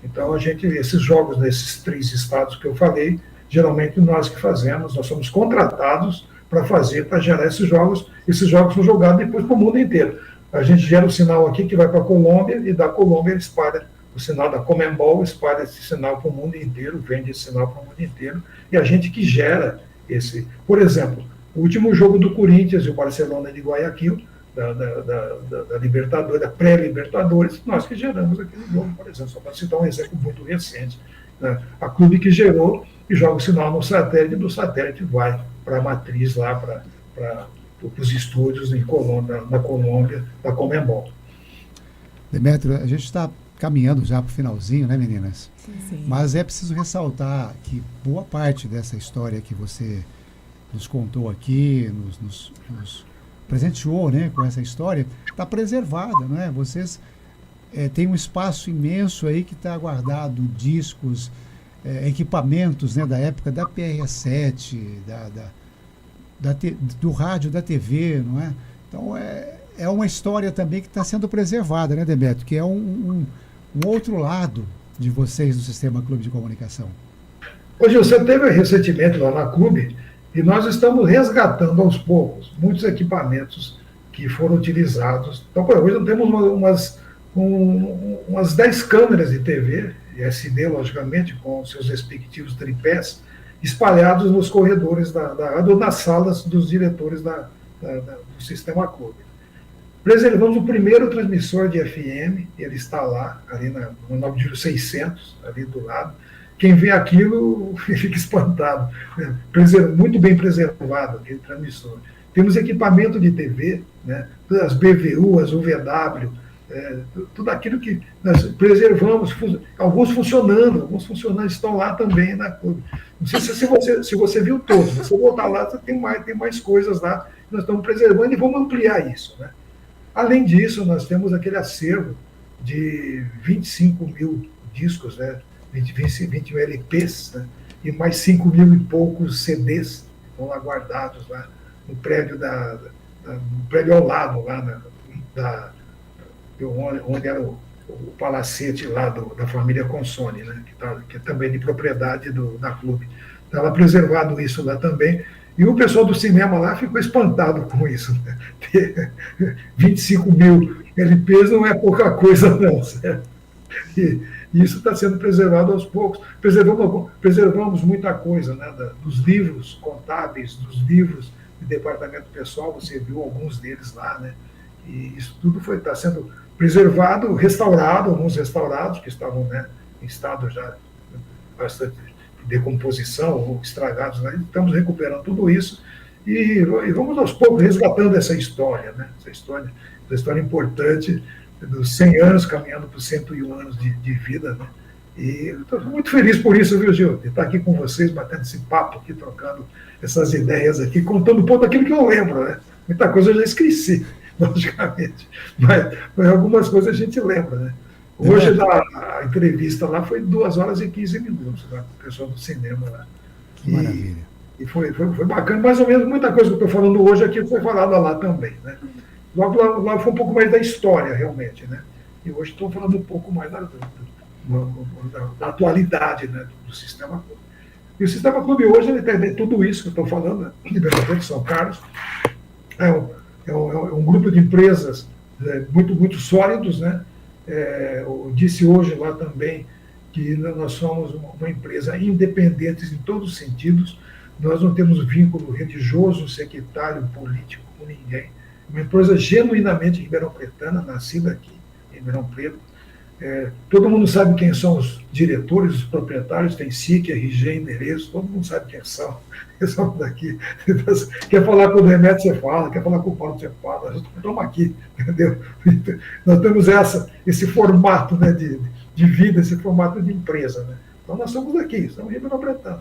Então, esses jogos nesses 3 estados que eu falei, geralmente nós que fazemos, nós somos contratados para gerar esses jogos são jogados depois para o mundo inteiro. A gente gera o sinal aqui que vai para a Colômbia, e da Colômbia ele espalha o sinal da Comembol, espalha esse sinal para o mundo inteiro, vende esse sinal para o mundo inteiro, e a gente que gera esse. Por exemplo, o último jogo do Corinthians e o Barcelona de Guayaquil, da Libertadores, da pré-Libertadores, nós que geramos aquele jogo, por exemplo, só para citar um exemplo muito recente, né? A Clube que gerou e joga o sinal no satélite, e do satélite vai para a matriz lá, para os estúdios na Colômbia, da Comembol. Demetrio, a gente está caminhando já para o finalzinho, né, meninas? Sim. Mas é preciso ressaltar que boa parte dessa história que você nos contou aqui, nos presenteou, né, com essa história, está preservada, não é? Vocês têm um espaço imenso aí que está guardado, discos, equipamentos, né, da época da PRS7, do rádio, da TV, não é? Então é uma história também que está sendo preservada, né, Demetrio? Que é um outro lado de vocês do Sistema Clube de Comunicação. Hoje você teve recentemente lá na Clube e nós estamos resgatando aos poucos muitos equipamentos que foram utilizados. Então, por exemplo, hoje temos umas 10 câmeras de TV, e SD, logicamente, com seus respectivos tripés, espalhados nos corredores da rádio ou nas salas dos diretores do Sistema Clube. Preservamos o primeiro transmissor de FM, ele está lá, ali no 9 de julho 600, ali do lado. Quem vê aquilo fica espantado. Muito bem preservado aquele transmissor. Temos equipamento de TV, né, as BVU, as UVW, tudo aquilo que nós preservamos, alguns funcionando estão lá também na Clube. Não sei se você viu todos, se você voltar lá, tem mais coisas lá que nós estamos preservando e vamos ampliar isso, né? Além disso, nós temos aquele acervo de 25 mil discos, né? 20 mil LPs, né? E mais 5 mil e poucos CDs estão lá guardados lá no prédio no prédio ao lado, lá onde era o palacete lá da família Consone, né? Que é também de propriedade da Clube. Estava preservado isso lá também. E o pessoal do cinema lá ficou espantado com isso, né? Ter 25 mil LPs não é pouca coisa, não, certo? E isso está sendo preservado aos poucos. Preservamos muita coisa, né? Dos livros contábeis, dos livros de departamento pessoal, você viu alguns deles lá, né? E isso tudo está sendo preservado, restaurado, alguns restaurados que estavam, né, em estado já bastante de decomposição ou estragados, né? Estamos recuperando tudo isso e vamos aos poucos resgatando essa história, né? Essa história importante dos 100 anos, caminhando para os 101 anos de vida, né? E estou muito feliz por isso, viu, Gil? De estar aqui com vocês, batendo esse papo aqui, trocando essas ideias aqui, contando um pouco daquilo que eu lembro, né? Muita coisa eu já esqueci, logicamente, mas algumas coisas a gente lembra, né? Hoje a entrevista lá foi 2 horas e 15 minutos, lá, com o pessoal do cinema lá. Que maravilha. E foi bacana, mais ou menos muita coisa que eu estou falando hoje aqui foi falada lá também, né? Lá foi um pouco mais da história, realmente, né? E hoje estou falando um pouco mais da atualidade, né, do Sistema Clube. E o Sistema Clube hoje, ele tem tudo isso que eu estou falando, né? De Belo Horizonte, São Carlos. É um grupo de empresas muito, muito sólidos, né? Eu disse hoje lá também que nós somos uma empresa independente em todos os sentidos, nós não temos vínculo religioso, sectário, político com ninguém, uma empresa genuinamente ribeirão-pretana, nascida aqui em Ribeirão Preto. Todo mundo sabe quem são os diretores, os proprietários, tem SIC, RG, endereço, todo mundo sabe quem são, eles são daqui. Quer falar com o Demetrio, você fala, quer falar com o Paulo, você fala, nós estamos aqui, entendeu? Nós temos esse formato, né, de vida, esse formato de empresa, né? Então nós estamos aqui, estamos em Ribeirão Preto,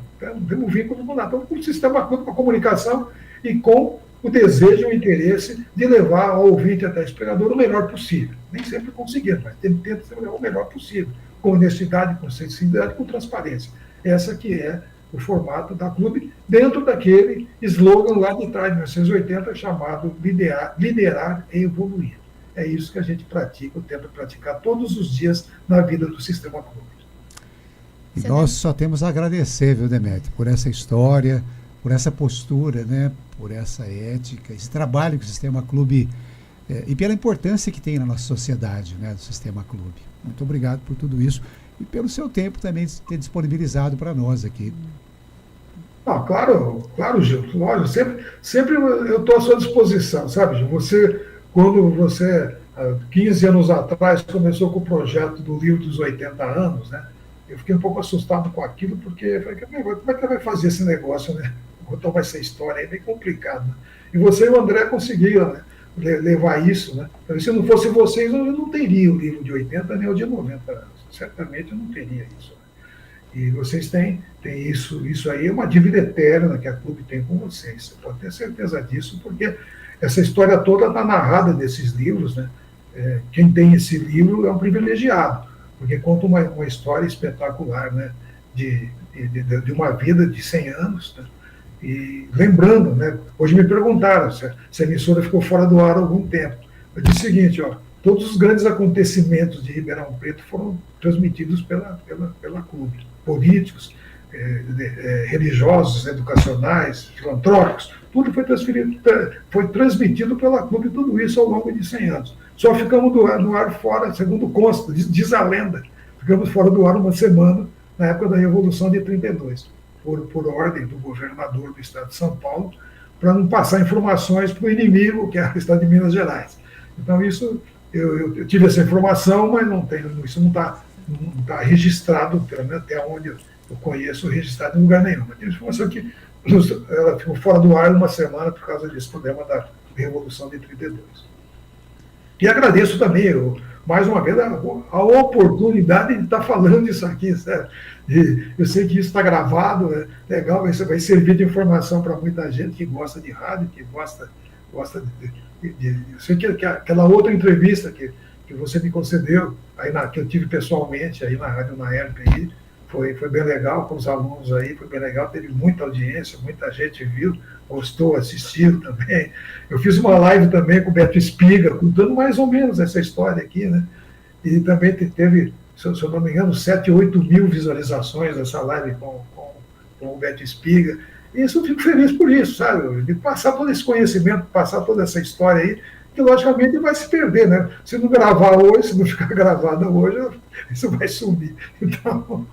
temos um vínculo com nada, estamos com o Sistema Clube, com a comunicação e com o desejo e o interesse de levar ao ouvinte até o espectador o melhor possível. Nem sempre conseguimos, mas tenta ser o melhor possível, com honestidade, com sinceridade, com transparência. Essa que é o formato da Clube, dentro daquele slogan lá de trás, de 1980, chamado liderar e evoluir. É isso que a gente pratica, eu tento praticar todos os dias na vida do Sistema Clube. E nós só temos a agradecer, viu, Demetrio, por essa história, por essa postura, né, por essa ética, esse trabalho que o Sistema Clube e pela importância que tem na nossa sociedade, né, do Sistema Clube. Muito obrigado por tudo isso e pelo seu tempo também de ter disponibilizado para nós aqui. Claro, Gil, lógico, sempre eu estou à sua disposição, sabe, Gil? Quando você, há 15 anos atrás, começou com o projeto do livro dos 80 anos, né, eu fiquei um pouco assustado com aquilo, porque eu falei, como é que vai fazer esse negócio, né? Então vai ser história, é bem complicado. Né? E você e o André conseguiram, né? levar isso, né? Então, se não fosse vocês, eu não teria o livro de 80 nem o de 90 anos. Certamente eu não teria isso. Né? E vocês têm isso aí é uma dívida eterna que a Clube tem com vocês. Você pode ter certeza disso, porque essa história toda está narrada nesses livros, né? Quem tem esse livro é um privilegiado, porque conta uma história espetacular, né? De uma vida de 100 anos, né? E lembrando, né? Hoje me perguntaram se a emissora ficou fora do ar há algum tempo. Eu disse o seguinte, todos os grandes acontecimentos de Ribeirão Preto foram transmitidos pela Clube, políticos, religiosos, educacionais, filantrópicos, tudo foi transmitido pela Clube, tudo isso ao longo de 100 anos. Só ficamos no ar fora, segundo consta, diz a lenda, ficamos fora do ar uma semana na época da Revolução de 32, por ordem do governador do estado de São Paulo, para não passar informações para o inimigo, que é o estado de Minas Gerais. Então, isso, eu tive essa informação, mas isso não está registrado, pelo menos até onde eu conheço, registrado em lugar nenhum. Mas tem informação que ela ficou fora do ar uma semana por causa desse problema da Revolução de 32. E agradeço também, mais uma vez, a oportunidade de estar falando isso aqui, certo? E eu sei que isso está gravado, é legal, vai servir de informação para muita gente que gosta de rádio, que gosta eu sei que aquela outra entrevista que você me concedeu, aí que eu tive pessoalmente aí na Rádio Unaerp aí, foi bem legal com os alunos aí, foi bem legal, teve muita audiência, muita gente viu, gostou, assistiu também. Eu fiz uma live também com o Beto Espiga, contando mais ou menos essa história aqui, né? E também teve, se eu não me engano, 7, 8 mil visualizações dessa live com o Beto Espiga. E isso eu fico feliz por isso, sabe? De passar todo esse conhecimento, passar toda essa história aí, que logicamente vai se perder, né? Se não gravar hoje, se não ficar gravada hoje, isso vai sumir. Então,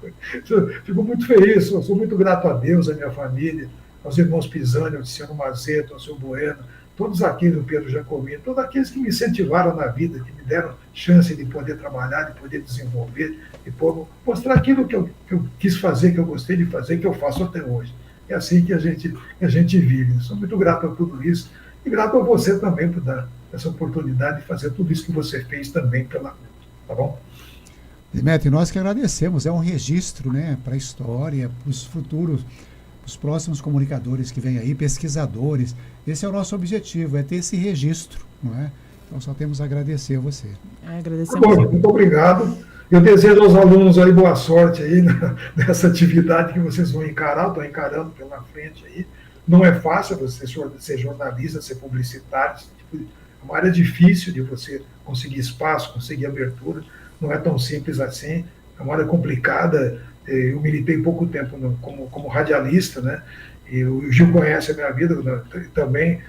eu fico muito feliz, eu sou muito grato a Deus, a minha família, aos irmãos Pisani, ao Luciano Mazeto, ao seu Bueno, todos aqueles, o Pedro Jacomino, todos aqueles que me incentivaram na vida, que me deram chance de poder trabalhar, de poder desenvolver, de mostrar aquilo que eu quis fazer, que eu gostei de fazer, que eu faço até hoje. É assim que a gente vive. Sou muito grato a tudo isso e grato a você também por dar essa oportunidade de fazer tudo isso que você fez também pela Clube. Tá bom? Demetrio, nós que agradecemos. É um registro, né, para a história, para os futuros, os próximos comunicadores que vêm aí, pesquisadores. Esse é o nosso objetivo, é ter esse registro, não é? Então só temos a agradecer a você. Agradecemos. Bom, muito obrigado. Eu desejo aos alunos aí boa sorte aí nessa atividade que vocês vão encarar, estou encarando pela frente aí. Não é fácil você ser jornalista, ser publicitário, é uma área difícil de você conseguir espaço, conseguir abertura, não é tão simples assim, é uma área complicada. Eu militei pouco tempo como radialista, né? E o Gil conhece a minha vida também,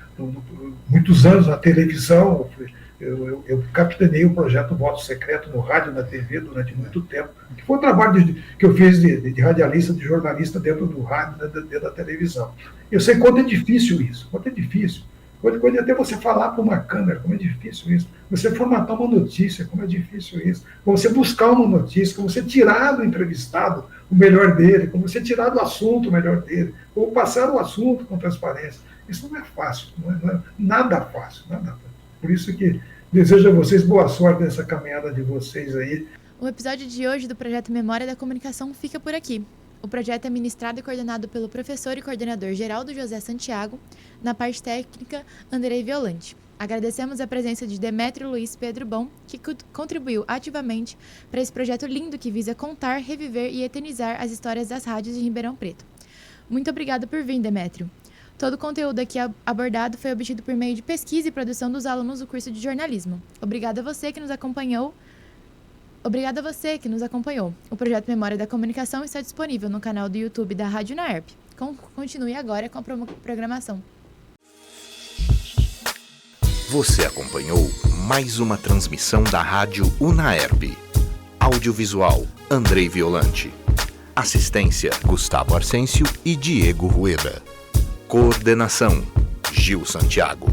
muitos anos na televisão. Eu capitaneei o projeto Voto Secreto no rádio e na TV durante muito tempo, que foi um trabalho que eu fiz de radialista, de jornalista dentro do rádio, dentro da televisão. Eu sei quanto é difícil isso, quanto é difícil. Quando até você falar para uma câmera, como é difícil isso. Você formatar uma notícia, como é difícil isso. Como você buscar uma notícia, como você tirar do entrevistado o melhor dele, como você tirar do assunto o melhor dele, ou passar o assunto com transparência. Isso não é fácil, não é nada fácil, nada fácil. Por isso que desejo a vocês boa sorte nessa caminhada de vocês aí. O episódio de hoje do Projeto Memória da Comunicação fica por aqui. O projeto é ministrado e coordenado pelo professor e coordenador Geraldo José Santiago, na parte técnica, Andrei Violante. Agradecemos a presença de Demetrio Luiz Pedro Bom, que contribuiu ativamente para esse projeto lindo que visa contar, reviver e eternizar as histórias das rádios de Ribeirão Preto. Muito obrigada por vir, Demetrio. Todo o conteúdo aqui abordado foi obtido por meio de pesquisa e produção dos alunos do curso de jornalismo. Obrigada a você que nos acompanhou. O projeto Memória da Comunicação está disponível no canal do YouTube da Rádio Unaerp. Continue agora com a programação. Você acompanhou mais uma transmissão da Rádio Unaerp. Audiovisual, Andrei Violante. Assistência, Gustavo Arsêncio e Diego Rueda. Coordenação, Gil Santiago.